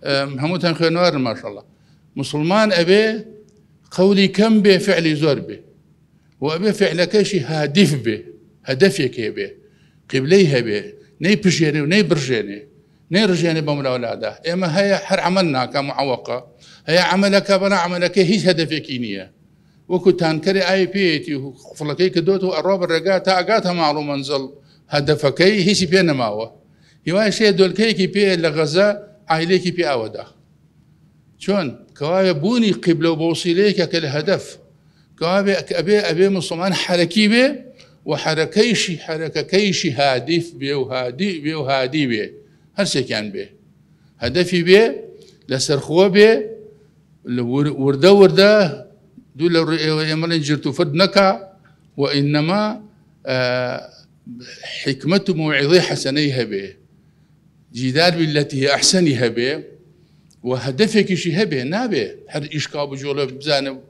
S4: هموتان خير ما شاء الله مسلمان أبي قولي كم به فعلي زور به وأبي فعلك شيء هادف به هدفك به قبليها به ني بجيني وني برجيني ني رجيني بملا ولاده إما هي حر عملنا كمعوقة هي عملك بنا عملك هيش هدفك نية وكنت هنكري اي بي وفلكي كدوتو الروب الرقات اقاتها معلوم منزل هدفك هيش بينا ماوه هواي شيء دول كيكي بي لغزة عائليكي بي اودا شون كواي بوني قبله وبوصيليك كالهدف كواي ابي مسلمان حركي به وحركيشي حرككيشي هادف به وهادي به وهادي به هرسي كان به هدفي به لسرخوه به ورده دول يمرن جرتو فدنكا وإنما حكمة موعظة حسنيها به جدال بالتي هي أحسنها به وهدفك شي به نابه هر إشكاب جوله بزانه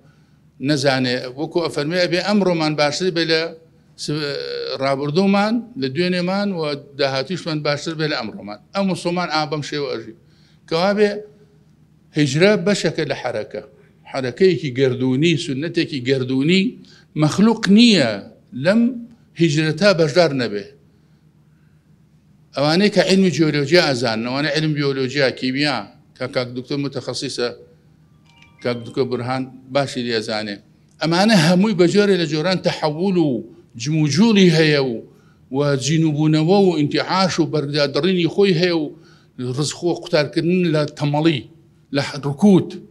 S4: نزانه وكو أفرمي أبي أمر من باشر بلا رابردو من لدوين من ودهاتيش من باشر بلا أمر من أو مسلمان أعبم شيء وأجي كوابه هجرة بشكل حركة حركيكي قردوني سنتكي قردوني مخلوق نية لم هجرتها بجدار نبه أوانيك علم جيولوجيا أزان وأنا علم بيولوجيا كيمياء كاك دكتور متخصصة كاك دكتور برهان باشي لي أزاني أما أنا هموي بجاري لجوران تحولوا جموجولي هيو وجنوبونو وانتعاش وبردادريني خوي هيو رزقو قتال كرن لتمالي لركود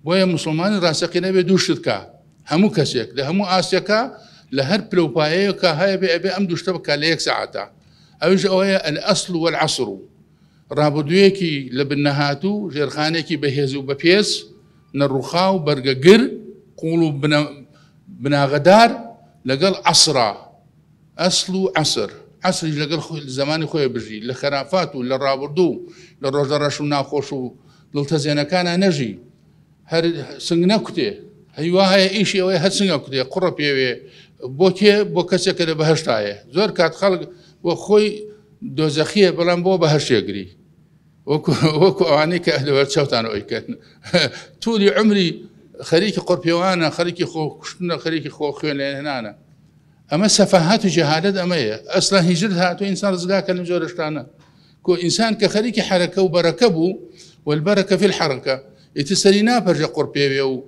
S4: ويا مسلمان راسقين أبي دوشتكا همو كسيك لهمو آسيكا لهر بلوبايكا هاي أبي أم دوشتبكا ليك ساعتا أوجه ويا الأصل والعصر رابدويكي لبنهاتو جيرخانيكي بهيزو ببيس نروخاو برقر قولوا بنا غدار لقل عصرا أصل عصر عصر لقل زماني خويا بجي لخرافاتو للرابردو للرجرشو ناخوشو للتزينا كان نجي هر سنگنكتي هيوا هي ايشي او هر سنگنكتي قرب يوي بوكي بوكسه كده بهشتايه زور كات خلق وخوي دوزخيه بلان بو بهشيغري وكو انيك اهل ورشوتان اويكن طول عمري خليكي قربيوانا خليكي خو كشنا خليكي خو خيل هنا اما سفاهات وجهالات اميه اصلا هجرتها تو انسان رزقاك المجورشتانا كو انسان كخليكي حركه وبركبه والبركه في الحركه يتسرينا برجع قربي و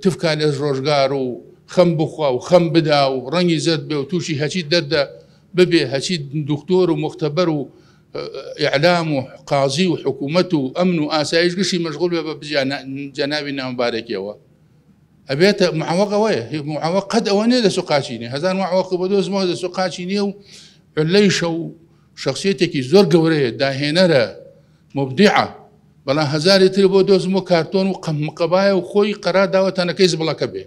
S4: تفكا لزروجار وخم بخوا وخم بدا ورني زد به وتوشي هشي دد ببي هشي دكتور ومختبر واعلام وقاضي وحكومته وامن واسايش قشي مشغول بجنابنا مبارك يوا ابيت معوقه ويه معوق قد اواني لسقاشيني هذا معوق بدوز مو لسقاشيني عليشه شخصیتێکی زۆر گەورەیە، داهێنەرە، مبدعە، بەڵام هەزاری تر بۆ دۆزمەوە کارتۆن و قەمقەبایە و خۆی قەرار داوەتەنەکەی زبڵەکە بێ.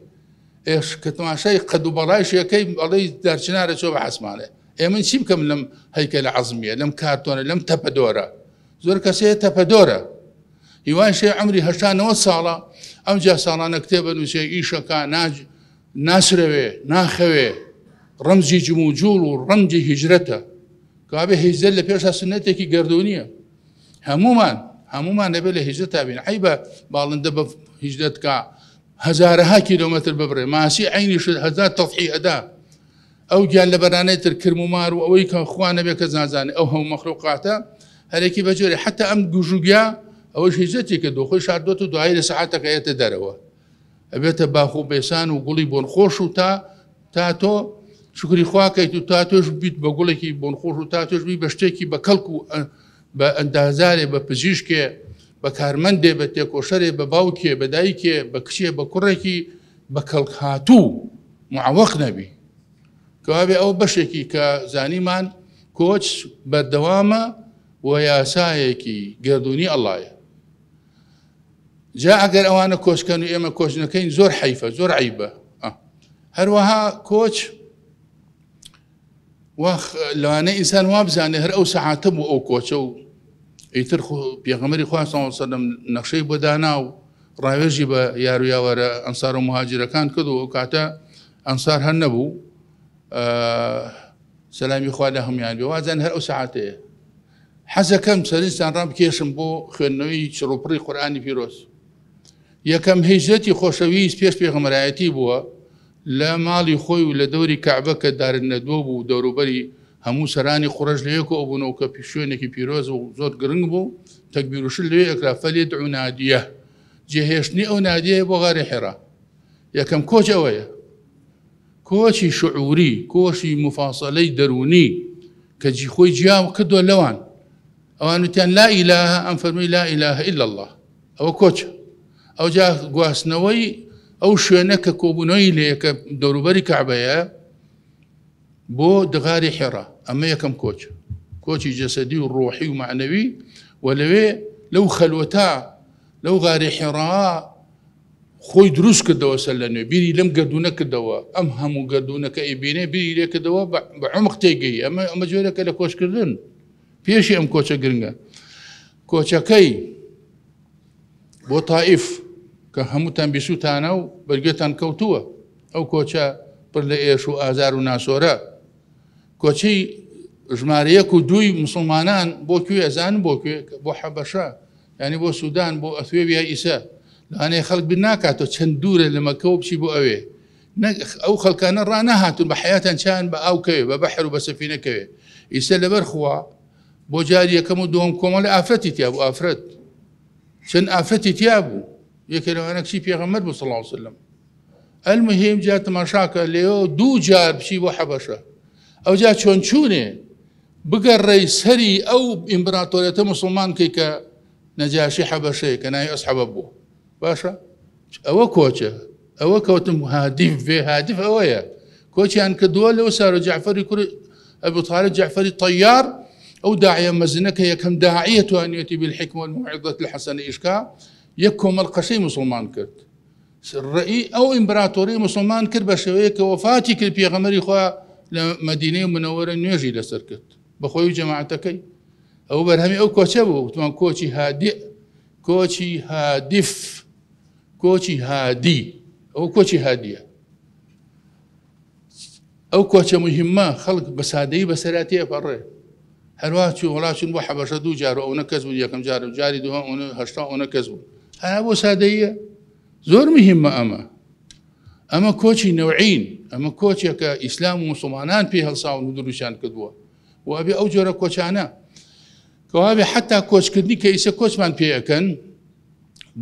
S4: ئێش کە تەماشای قەد و بەڵایشیەکەی بەڵێی دارچنارە چۆ بە حەسمانێ. ئێمە چی بکەم لەم هەیکەلە عەزمیە، لەم کارتۆنە، لەم تەپەدۆرە. زۆر کەسەیە تەپەدۆرە. هیوای شێ عەمری 89 ساڵە، ئەمجا ساڵانە کتێبە نووسێ ئیشەکە ناسرەوێ، ناخەوێ، ڕەمزی جموجوڵ و ڕەمزی هیجرەتە. کابێ هیجرەت لە پێشا سنەتێکی گەردوونیە. هەمومان دەبێت لە هیجرەت تابین. عیبە باڵندە بە هیجرەت کا هەزارەها کیلۆمەتر ببڕێ، ماسی عینیش هەزار تەضحیە ئەدا. ئەو گیان لە بەرانەی تر کرم و مار و ئەوەی کە خوا نەبێ کەس نازانێ، ئەو هەموو مەخلوقاتە هەرێکی بەجۆرێ، حتا ئەم گوژوگیا ئەوەش هیجرەتی کردو، خۆی شاردۆت و دوایی لە سەعاتەکە ئێتە دەرەوە. ئەبێتە باخ و بێسان و گوڵی بۆن خۆش و تا تۆ شکری خواکەیت و تا تۆش بیت بە گوڵێکی بۆن خۆش و تا تۆش بی بە شتێکی بە کەڵک و بە ئەندازارێ، بە پزیشکێ، بە کارمەندێ، بە تێکۆشەرێ، بە باوکێ، بە دایکێ، بە کچێ، بە کوڕێکی بە کەڵک هاتوو معوەق نەبی. کەوابێ ئەو بەشێکی کە زانیمان کۆچ بەردەوامە و یاسایەکی گەردوونی ئەڵڵایە. جا ئەگەر ئەوانە کۆچکەن و ئێمە کۆچ نەکەین زۆر حەیفە، زۆر عیبە. هەروەها کۆچ لەوانەیە ئینسان وا بزانێ هەر ئەو سەعاتە بوو ئەو کۆچە و ئیتر پێغەمبەری خوا صلی الله علیه و سلم نەخشەی بۆ دانا و ڕاوێژی بە یارویاوەرە ئەنسار و مهاجرەکان کرد و ئەو کاتە ئەنسار هەر نەبوو، سەلامی خوا لە هەمویان بێ، وازان هەر ئەو سەعاتەیە. حەزەکەم سەرنجتان ڕام بکێشم بۆ خوێندنەوەی چڕوپڕی قورئانی پیرۆز. یەکەم هیجرەتی خۆشەویست پێش پێغەمبەرایەتی بووە لە ماڵی خۆی و لە دەوری کەعبە کە دارنەدوە بوو، دەوروبەری هەموو سەرانی قوڕەش لەیەکەوە بوونەوە کە شوێنێکی پیرۆز و زۆر گرنگ بوو، تەکبیرشل لەوێ ئەکرا فەلیدعو نادیە، جێهێشتنی ئەو نادیەیە بۆ غاری حیرا. یەکەم کۆچ ئەوەیە، کۆچی شعوری، کۆچی مفاسەلەی دەرونی کە خۆی جیاو کردووە لەوان. ئەوان وتیان لا ئیلاه، ئەم فەرمووی لا ئیلاه ئیلا الله. ئەوە کۆچە. ئەو جا گواستنەوەی ئەو شوێنە کە کۆبوونەوەی لێ کە دەوروبەری کەعبەیە بۆ دغاری حێرا، ئەمە یەکەم کۆچە، کۆچی جەسەدی و ڕۆحی و معنەوی. و لەوێ لەو خەلوەتا لەو غاری حێرا خۆی دروست کردەوە سەر لە نوێ، بیری لەم گەردوونە کردەوە، ئەم هەموو گەردوونەکە ئیبینێ بیری لێ کردەوە بە عمق تێگەی. ئەمە جۆرەکە لە کۆچکردن پێشی ئەم کۆچە گرنگە. کۆچەکەی بۆ تائیف کە هەمووتان بیسووتانە و بەرگێتان کەوتووە، ئەو کۆچە پڕ لە ئێش و ئازار و ناسۆرە. کۆچی ژمارە 1 و 2 مسلمانان بۆ کوێ ئەزان بۆ کوێ؟ بۆ حەبەشە، یعنی بۆ سوودان، بۆ ئەثیۆپیا ئیسا. لەوانەیە خەڵک بیر ناکاتەوە چەند دوورە لە مەکە و بچی بۆ ئەوێ. ئەو خەڵکانە ڕانەهاتون بە حەیاتان چیان بە ئاو کەوێ، بە بەحر و بە سەفینە کەوێ. ئیسا لەبەر خوا بۆ جاری یەکەم و دووەم کۆمەڵی ئافرەتی تیا بوو. ئافرەت چەند ئافرەتی تیا بوو. یەکێ لەوانە کچی پێغەمبەر بوو صلی الله علیه وسلم. المهم جا تەماشاکە لێەوە 2 جار بچی بۆ حەبەشە. ئەو جا چۆن چوونێ بگەڕێی سەری ئەو ئیمپراتۆریەتە مسلمان کەی کە نەجاشی حەبەشەیە کە ناوی ئەسحەبە بوو. باشە ئەوە کۆچە، ئەوە کەوتم هادیف بێ، هادیف ئەوەیە. کۆچیان کردووە لەو سارە جەعفەری کوڕی ئەبو طالب جەعفەری طەیار، ئەو داعیە مەزنە کە یەکەم داعیە توانێتی بالحکمە والموعظة الحەسەنە ئیشکا، یەک کۆمەڵقەشەی مسلمان کرد. ڕئی ئەو ئیمپراتۆری مسلمان کرد بە شێوەیە کە وەفاتی کرد پێغەمبەری خوا لە مەدینەی منەوەرە نوێژی لەسەر کرد بەخۆی و جەماعەتەکەی. ئەو بەرهەمی ئەو کۆچە بوو، وتمان کۆچی هادی، کۆچی هادف، کۆچی هادی. ئەو کۆچی هادیە. ئەو کۆچە مهمە، خەڵک بە سادەیی بەسەراتی ئەپەڕێ. هەروە چوو وڵات چون بۆ حەبەشە 2 جار و ئەوە کەس بوو، یەکەم جار و جاری دووەم ئەوە 80 ئەوە کەس بوو. هەر بۆ سادەییە زۆر مهمە. ئەمە کۆچی نەوعین، ئەمە کۆچێکە ئیسلام و مسلمانان پێی هەڵساون و دروستیان کردووە. وابێ ئەو جۆرە کۆچانە کەوابێ حتا کۆچکردنی کە ئیسە کۆچمان پێەکەن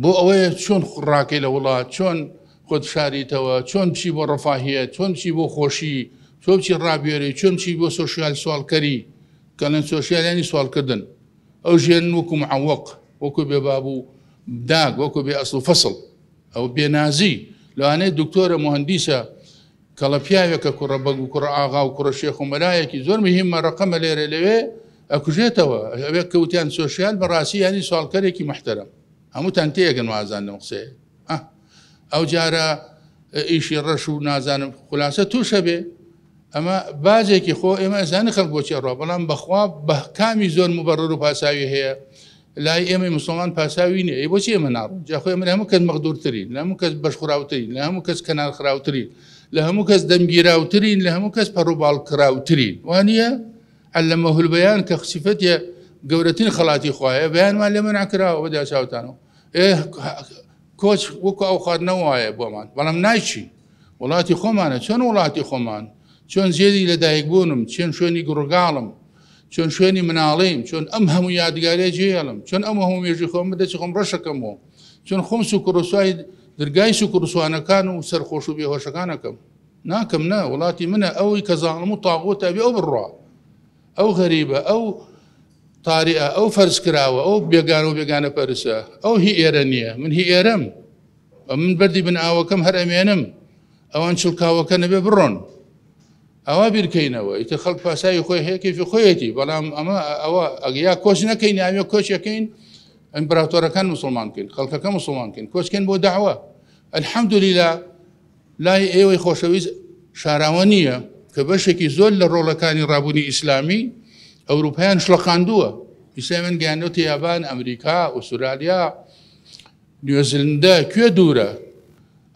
S4: بۆ ئەوەیە چۆن ڕاکەی لە وڵات، چۆن خۆت شاریتەوە، چۆن بچی بۆ ڕەفاهیەت، چۆن بچی بۆ خۆشی، چۆن بچی ڕابێری، چۆن بچی بۆ سۆشیال سوالکەری، کە لەن سۆشیالیانی سوالکردن. ئەو ژێن وەکو معوەق، وەکو بێباب و داگ، وەکو بێ ئەسڵ و فەسڵ، ئەو بێنازی. لەوانەیە دکتۆرە مهندیسە کەڵە پیاوێکە کوڕە بەگ و کوڕە ئاغا و کوڕە شێخ و مەلایەکی زۆر مهمە ڕقەمە لێرە لەوێ ئەکوژێتەوە ئەوێ کەوتیان سۆشیال بەڕاستی ینی سوالکەرێکی محتەرەم هەمووتان تێگەن وازان لەم قسەیە ئەو جارە ئیشی ڕەش و نازانم خولاسە تووشە بێ ئەمە بازێکی خۆ ئێمە ئەزانە خەڵک بۆچی ڕۆ بەڵام بەخوا بە کامی زۆر مبەڕەر و پاساوی هەیە لای ئێمە مسلمان پاساوی نیە بۆچی ئێمە ناڕۆ جاخۆ ئێمە لە هەموو کەس مەغدوورترین لە هەموو کەس بەشخراوترین لە هەموو کەس کەنار خراوترین لە هەموو کەس دەمگیراوترین لە هەموو کەس پەڕووباڵ کراوترین وانە علەمەه البەیان کە صفەتە گەورەترین خەڵاتی خوایە بەیانمان لێمە ناکراوە بەدا چاوتانەوە کۆچ وەکو ئەو خواردنەوە وایە بۆمان بەڵام نایچی وڵاتی خۆمانە چۆن وڵاتی خۆمان چۆن زێدی لەدایک بوونم چۆن شوێنی گوڕگاڵم چۆن شوێنی مناڵیم چۆن ئەم هەموو یادگارێ جێڵم چۆن ئەم هەموو مێژی خۆم بدەچ خۆم ڕەشەکەمەوە چۆن خۆم سوکڕسوای دەرگای سوکڕسوانەکان و سەرخۆش و بێهۆشەکانەکەم ناکەم نا وڵاتی منە ئەوی کە زاڵم و تاغوتە بێ ئەو بڕوا ئەو غەریبە ئەو تاریئە ئەو فەرز کراوە ئەو بێگان و بێگانە پەرسە ئەو هی ئێرە نییە من هی ئێرەم من بەردی بن ئاوەکەم هەر ئەمێنم ئەوان چڵکاوەکە نەبێ بڕۆن ئەوە بیرکەینەوە ئیتر خەڵک پاسایی خۆی هەیە کەیفی خۆیەتی بەڵام ئەمە ئەوە ئەگیا کۆچ نەکەین ئاوێ کۆچەکەین ئیمپراتۆرەکان مسلمانکەین خەڵکەکە مسلمانکەین کۆچکەین بۆ داوە الحەمدولیلا لای ئێوەی خۆشەویست شاراوە نییە کە بەشێکی زۆر لە ڕۆڵەکانی ڕابوونی ئیسلامی ئەوروپایان شڵەقاندووە ئیسلامیان گەیاندۆتە یابان ئەمریکا ئوسترالیا نیوزیلندە کوێ دوورە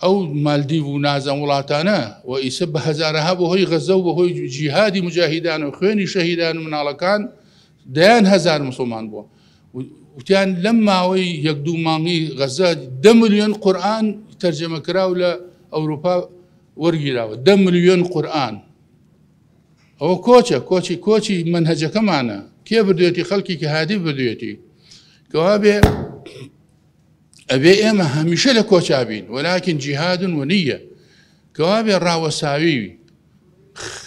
S4: ئەو مالدیڤ و نازان وڵاتانە و ئیسە بە هەزارەها بەهۆی غەزە و بەهۆی جیهادی مجاهیدان و خوێنی شەهیدان و مناڵەکان دەیان هەزار مسلمان بووە وتیان لەم ماوەی یەک دوو مانگی غەزە 10 ملیۆن قورئان تەرجەمە کراو لە ئەوروپا وەرگیراوە 10 ملیۆن قورئان ئەوە کۆچی منهەجەکەمانە کێ بردوێتی خەڵکی کە هادی بردوێتی کەوا بێ ئەبێ ئێمە هەمیشە لە کۆچابین وەلاکن جیهادن و نییە کەوا بێ ڕاوەساوی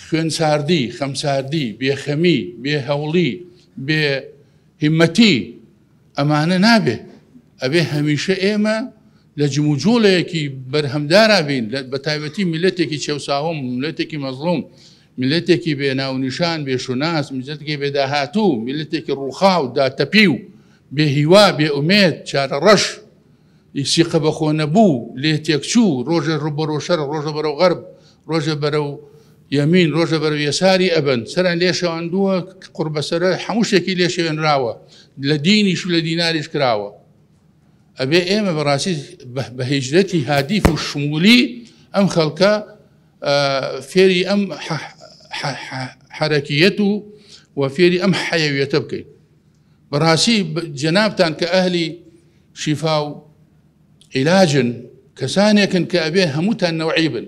S4: خوێنساردی خەمساردی بێخەمی بێهەوڵی بێ هیمەتی ئەمانە نابێ ئەبێ هەمیشە ئێمە لە جموجوڵەیەکی بەرهەمدارا بین بە تایبەتی میلەتێکی چێوساوم میلەتێکی مەزڵوم میلەتێکی بێ ناونیشان بێشوناس میلەتێکی بێداهاتوو میلەتێکی ڕووخاو داتەپی و بێ هیوا بێ ئومێد چارە ڕەش سیقە بەخۆ نەبوو لێ تێکچوو ڕۆژە ڕوبەرۆ شەر ڕۆژە بەرەو غەرب ڕۆژە بەرەو یەمین ڕۆژە بەرەو یەساری ئەبن سەران لێ شەواندووە قوربەسەرە هەموو شتێکی لێ شێوێنراوە لە دینیش و لە دیناریش کراوە ئەبێ ئێمە بەڕاستی بە هیجرەتی هادیف و شمولی ئەم خەڵکە فێری ئەم حرەکیەت و فێری ئەم حەیەویەتە بکەین بەڕاستی جەنابتان کە ئەهلی شیفا و عیلاجن کەسانێکن کە ئەبێ هەمووتان نەوعی بن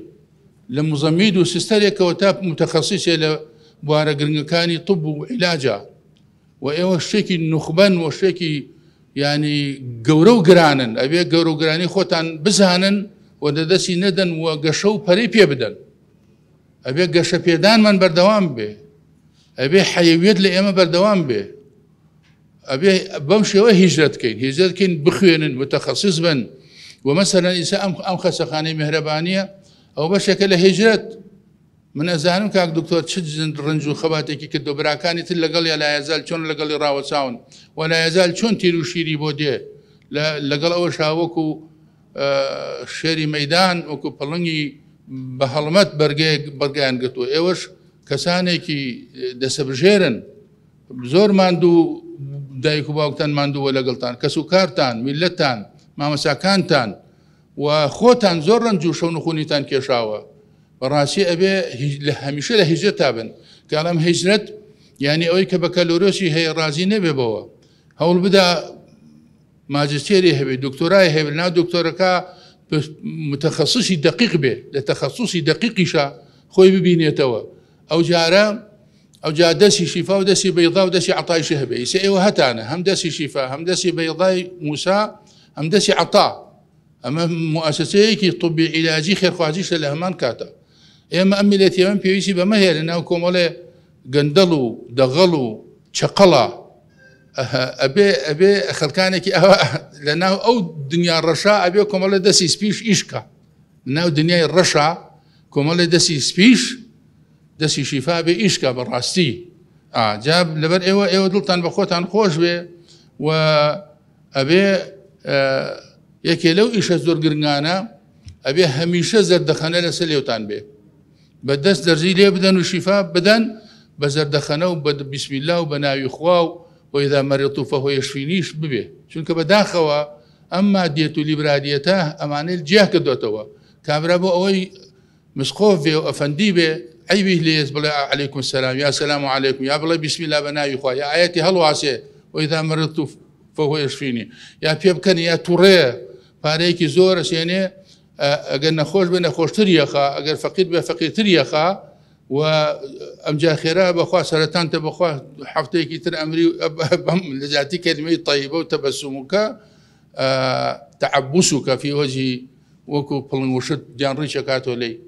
S4: لە مزەمید و سستەرێکەوە تا متەخەسیسێ لە بوارە گرنگەکانی طب و عیلاجە و ئێوە شتێکی نوخبەن و شتێکی ینی گەورە و گرانن ئەبێ گەورە و گرانی خۆتان بزانن و دەدەستی نەدەن و گەشە و پەرەی پێ بدەن ئەبێ گەشە پێدانمان بەردەوام بێ ئەبێ حەیەویەت لە ئێمە بەردەوام بێ ئەبێ بەم شێوە هیجرەتکەین هیجرەتکەین بخوێنن متەخەسیس بن ومثلا ئیسا ئەم خەسەخانەی مهرەبانیە ئەو بەشێکە لە هیجرەت من ئەزانم کاک دکتۆر چ ڕنج و خەباتێکی کردو براکانی تر لەگەڵ یا لایەزال چۆن لەگەڵی ڕاوەچاون و لایەزال چۆن تیر و شیری بۆ دێ لەگەڵ ئەوە شاوەکو شێری مەیدان وەکو پڵنگی بە هەڵمەت بەرگیان گرتووە ئێوەش کەسانێکی دەسەبژێرن زۆر ماندوو دایک و باوکتان ماندووە لەگەڵتان کەس و کارتان میلەتان مامەساکانتان و خۆتان زۆر ڕەنج و شەو نخوونیتان کێشاوە بەڕاستی ئەبێ هەمیشە لە هیجرەت تابن کە ئەڵام هیجرەت یعنی ئەوەی کە بە کەلۆرۆسی هەیە ڕازی نەبێ بەوە هەوڵ بدا ماجستێری هەبێت دکتۆرای هەبێت ناو دکتۆرەکە متەخەسیسی دقیق بێ لە تەخەسوسی دقیقیشە خۆی ببینێتەوە ئەو جارە ئەو جا دەستی شیفا و دەستی بەیضا و دەستی عەتایشی هەبێ ئیسە ئێوە هەتانە هەم دەستی شیفا هەم دەستی بەیضای موسا هەم دەستی عەتا ئەمە مؤسسەیەکی طبی عیلاجی خێرخوازیشە لە هەمان کاتە ئێمە ئەم میلەتی ئەمە پێویستی بەمە هەیە لە ناو کۆمەڵێ گەندەڵ و دەغەڵ و چەقەڵە ئەبێ خەڵکانێکی ئەوە لە ناو ئەو دنیا ڕەشا ئەبێ کۆمەڵێ دەستی سپیش ئیشکە ناو دنیای ڕەشا کۆمەڵێ دەستی سپیش دەستی شیفا بێ ئیشکە بەڕاستی جاب لبر ايوه دلتان بخوتان خوش بي و ابي يكي لو ايش زور قرنانا ابي هميشه زردخانه لسليوتان بي بدس درزي لي بدن وشفاء بدن بزردخانه وبسم الله وبناوي خواو واذا مرضت فهو يشفينيش ببي شنك بداخوا اما ديتو ليبراديته امانه الجاه كدوتوا كاميرا بو اوي مسخوف في افندي بي عيبه ليس بلا عليكم السلام يا سلام عليكم يا بلا بسم الله بناوي خوا يا ايتي هلواسي واذا مرضت فهو يشفيني يا بيبكن يا توري باريكي زور سيني اگر نخوش به نخوشتری خا اگر فقیر به فقیرتری خا و ام جاخره بخوا سرطان تبخوا حفتي كتر امري لذاتي كلمه طيبه وتبسمك تعبسك في وجه وكو بلنوشت جان ريشكاتو لي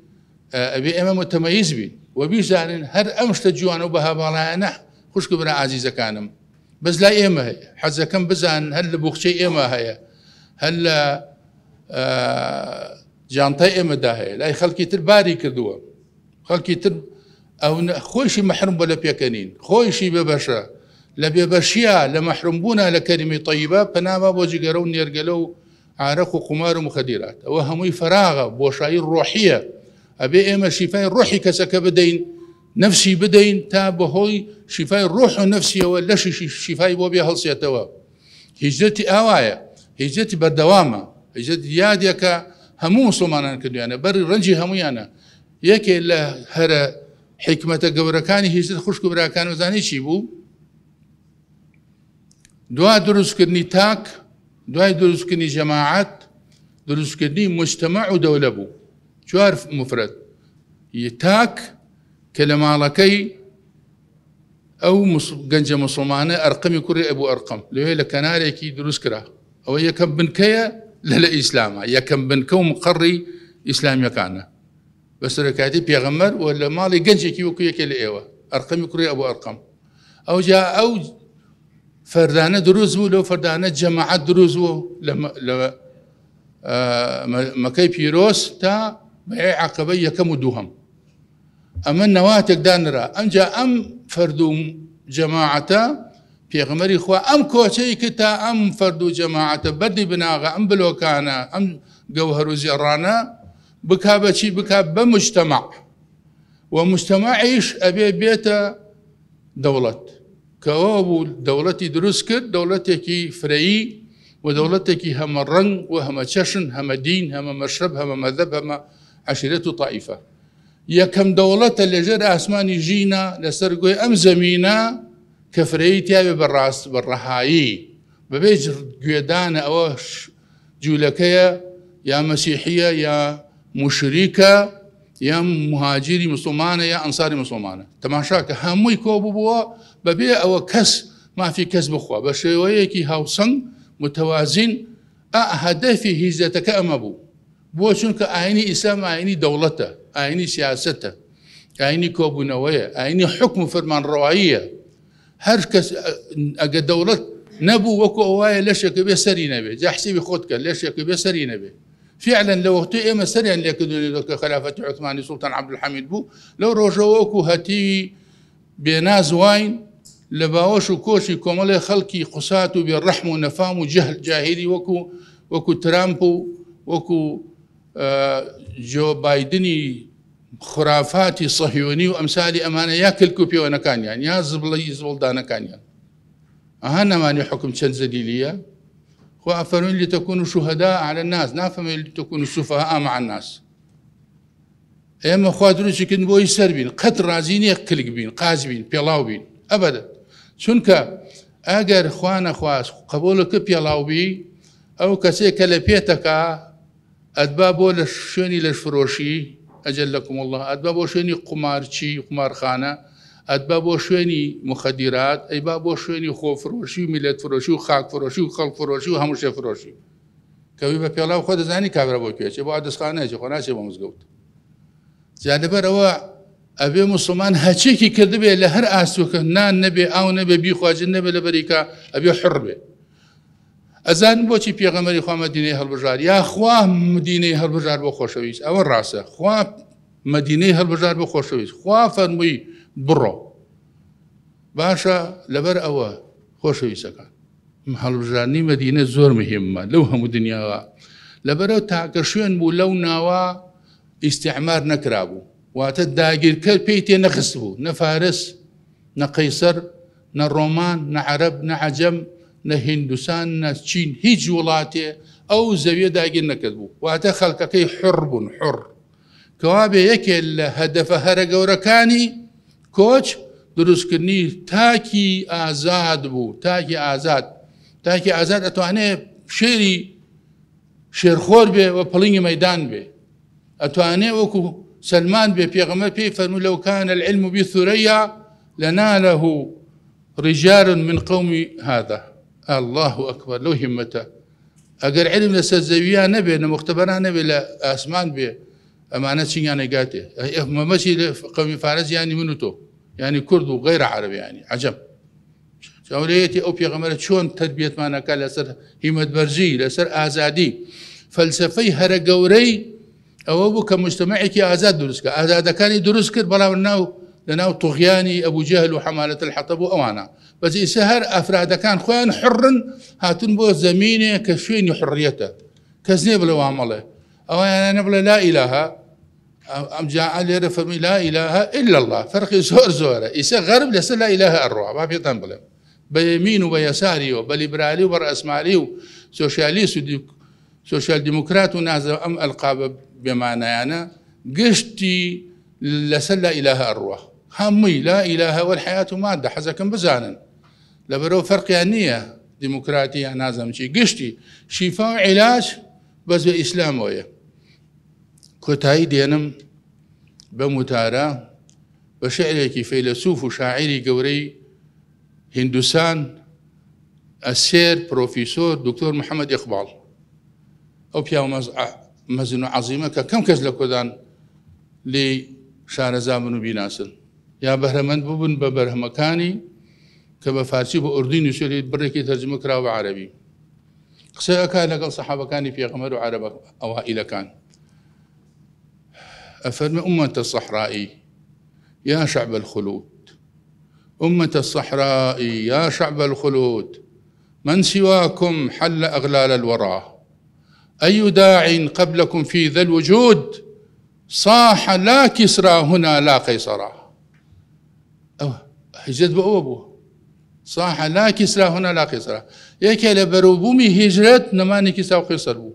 S4: ابي امام متميز بي وبيزارن هر امش تجوان وبها بالانا خوش كبر عزيزه كانم بس لا ايما هي حزه كم بزان هل بوخشي ايما هي هل جانتي ايما داهي لا خلكي تر باري كردوا خلكي تر او خوشي محروم ولا بيكنين خوشي ببشا لبيبشيا لمحروم بونا لكلمه طيبه بنابا بوجيغرو نيرجلو عرق وقمار ومخدرات وهمي فراغ بوشاي الروحيه ابي ايما شفاء الروحي كسك بدين نفسي بدين تابهوي شفاء الروح والنفسي ولا شفاء بو بيهلسيا توا هجرتي اوايا هجرتي بالدوامه هجرتي ياديك همو مسلمان كديانا بر رنجي هميانا يكي لا هر حكمه قبركاني هجرت خوش قبركان وزاني شي بو دعاء دروس كرني تاك دعاء دروس كرني جماعات دروس كرني مجتمع ودولة بو شو عارف مفرد يتاك كلمة لكي أو جنجة مسلمانة أرقم يكري أبو أرقم لو هي لكناري كي دروس كرا أو يكم بنكيا لا إسلام يكم بنكو مقري إسلام يكانا بس ركاتي بيغمر ولا مالي جنجة كي وكي كي إيوه أرقم يكري أبو أرقم أو جاء أو فردانه دروز بو لو فردانه جماعات دروز بو لما مكي بيروس تا بيع عقبه يكم دوهم اما النواتج دانرا ام جاء ام فردو جماعته بيغمري خوا ام كوتشي كتا ام فردو جماعته بدي بناغه ام بلوكانا ام جوهر زيرانا بكابتشي بكاب بمجتمع ومجتمع عيش ابي بيته دولة كوابو دولتي دروس كر دولتي فرعي ودولتي هم رنگ وهم تششن هم دين هم مشرب هم مذهب هم عشيرة طائفة يا كم دولة اللي جرى اسماني جينا لسرقوي ام زمينا كفرعي تيابي بالراس بالرهايي ببيج قيدان او جولكية يا مسيحية يا مشركة يا مهاجري مسلمانة يا انصاري مسلمانة تماشاك همو يكوبو بوا ببيع او كس ما في كس بخوا بشويكي هاوسن متوازن هدفي هزتك امبو بو شنك ايني اسلام ايني دولته ايني سياسته ايني كوبو نويه ايني حكم فرمان روائيه هر كس اجا دولت نبو وكو واي ليش كبي سري نبي جحسي بخوتك ليش كبي سري نبي فعلا لو تيما سريا لك خلافه عثماني سلطان عبد الحميد بو لو رجوكو هتي بناز واين لباوش وكوشي كومالي خلقي قساتو بالرحم ونفام وجهل جاهلي وكو ترامبو وكو جو بايدني خرافاتي صهيوني وامثالي امانه ياكل كوبي وانا كان يعني يا زبل دانا كان يعني اهنا ماني حكم تنزليليه وافرون لتكونوا شهداء على الناس نافهم لتكونوا سفهاء مع الناس اما خوادروش كن بوي سربين قتل رازين يقلق بين قازبين بيلاو بين ابدا شنك اگر خوانا خواس قبولك بيلاو بي او كسي كلبيتك ادبابو لشوني لشفروشي اجلكم الله ادبابو شوني قمارشي قمار خانه ادبابو شوني مخدرات ادبابو شوني خوف فروشي ملت فروشي وخاك فروشي وخلق فروشي وهمش فروشي كوي بيلاو خد زاني كابرا بوكيش ابو عدس خانه شي خناش بمزغوت جانبر او ابي مسلمان هاتشيكي كذبه لهر اسوك نان نبي او نبي بي خواج النبي لبريكا ابي حربه ازان بوچی پیغمبر خو مدینه هلبجار یا خو مدینه هلبجار بو خوشويس او راسه خو مدینه هلبجار بو خوشويس خو فرمي برو باشە لەبەر ئەوە خۆشەویستەکان هەڵبژارنی مەدینە زۆر مهمە لەو هەموو دنیاوە لەبەرەوە تاکە شوێن بوو لەو ناوە ئیستیعمار نەکرابوو واتە داگیرکەر پێی تێ نەخست بوو نە فارس نە قەیسەر نە ڕۆمان نە عەرەب نە عەجەم نە هیندوستان نە چین هیچ وڵاتێ ئەو زەویە داگیر نەکرد بوو واتە خەڵکەکەی حڕ بوون حڕ کەوا بێ یەکێ لە هەدەفە هەرە گەورەکانی کۆچ دروستکردنی تاکی ئازاد بوو تاکی ئازاد ئەتوانێت شێری شێرخۆر بێ و پڵنگی مەیدان بێ ئەتوانێت وەکو سلمان بێ پێغەمبەر پێی فەرموو لەو کان العلم بثريا لناله رجال من قوم هذا الله أكبر لو همته ئەگەر علم لەسەر زەویە نەبێ نە مختبەران نەبێ لە ئاسمان بێ ئەمانە چیان نەگاتێ مەمەچی لە قەومی فارس ینی من و تۆ ینی کورد و غەیرە عەرەب ینی عەجەم چاورەیەتی ئەو پێغەمبەرە چۆن تەربیەتمانەکە لەسەر هیمەتبەرزی لەسەر ئازادی فەلسەفەی هەرە گەورەی ئەوە بوو کە مجتەمەعێکی ئازاد دروستکە ئازادەکانی دروست کرد بەڵام لەناو توغیانی ئەبوو جەهل و حەمالەت الحەطەب و ئەوانە بەس ئیسا هەر ئەفرادەکان خۆیان حڕن هاتون بۆ زەمینێ کە شوێنی حڕیەتە کەس نێ بڵێ وامەڵێ ئەویانە بڵێ لا ئیلاهە ئەم جاعە لێرە فەرمی لا ئیلاهە إلا الله فەرقی زۆرە ئیسا غەرب لەسەر لا ئیلاهە ئەڕوا با پێتان بڵێم بە یەمین و بە یەساریەوە بە لیبرالی و بە ڕەسمالی و سۆشیالیست و سۆشیال دیموکرات و نازە ئەم ئەلقابە بێمانایانە گشتی لەسەر لا ئیلاهە ئەڕوا هەمووی لا ئیلاهە والحەیات و مادە حەزەکەم بزانن لەبەرەوە فەرقیان نییە دیموکراتی یان نازەم چی گشتی شیفا و عیلاج بەس بە ئیسلامەوەیە کۆتایی دێنم بە وتارە بە شعرێکی فەیلسوف و شاعری گەورەی هیندوستان ئەسێر پرۆفیسۆر دکتۆر محەممەد ئیقباڵ ئەو پیاوە مەزن و عەزیمە کە کەم کەس لە کۆدان لێ شارەزا بن و بیناسن یا بەهرەمەند ببن بە بەرهەمەکانی کە بە فارسی بە ئوردی نووسێت بڕێکی تەرجمە کراوە بە عەرەبی قسە ئەکا لەگەڵ سەحابەکانی پێغەمبەر و عەرەب ئەوائیلەکان أفرمي أمة الصحراء يا شعب الخلود أمة الصحراء يا شعب الخلود من سواكم حل أغلال الورى أي داع قبلكم في ذا الوجود صاح لا كسرى هنا لا قيصرى هجد بأوبه صاح لا كسرى هنا لا قيصرى يكي لبروبومي هجرت نماني كسرى وقيصر بو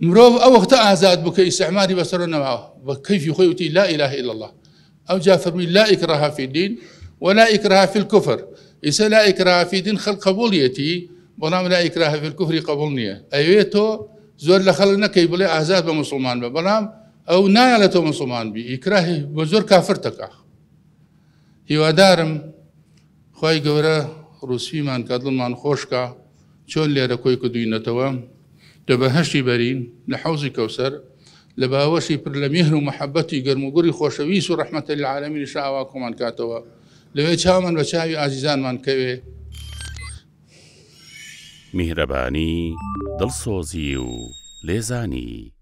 S4: مرۆڤ ئەو وەختە ئازاد بوو کە ئیستعماری بەسەرە نەماوە بە کەیفی خۆی وتی لا إله إلا الله ئەو جا فەرمی لا إكراه في الدين ولا إكراه في الكفر ئیسا لا إكراه في الدين خەڵک قبوڵیەتی بەڵام لا إكراه في الكفر قبول نییە ئەوێ تۆ زۆر لە خەڵک نەکەی بڵێ ئازاد بە موسڵمان بە بەڵام ئەو نایە لە تۆ موسڵمان بی ئیکراهی بە زۆر کافر تەکا هیوادارم خوای گەورە ڕووسیمان کە دڵمان خۆشکە چۆن لێرە کۆی کردوینەتەوە دە بەهەشتی بەرین لە حەوزی کەوسەر لە باوەشی پڕ لە میهر و محەبەتی گەرموگوڕی خۆشەویست و ڕەحمەتە للعالەمین شاوا کۆمان کاتەوە لەوێ چاومان بە چاوی ئازیزانمان کەوێ
S5: میهرەبانی دڵسۆزی و لێزانی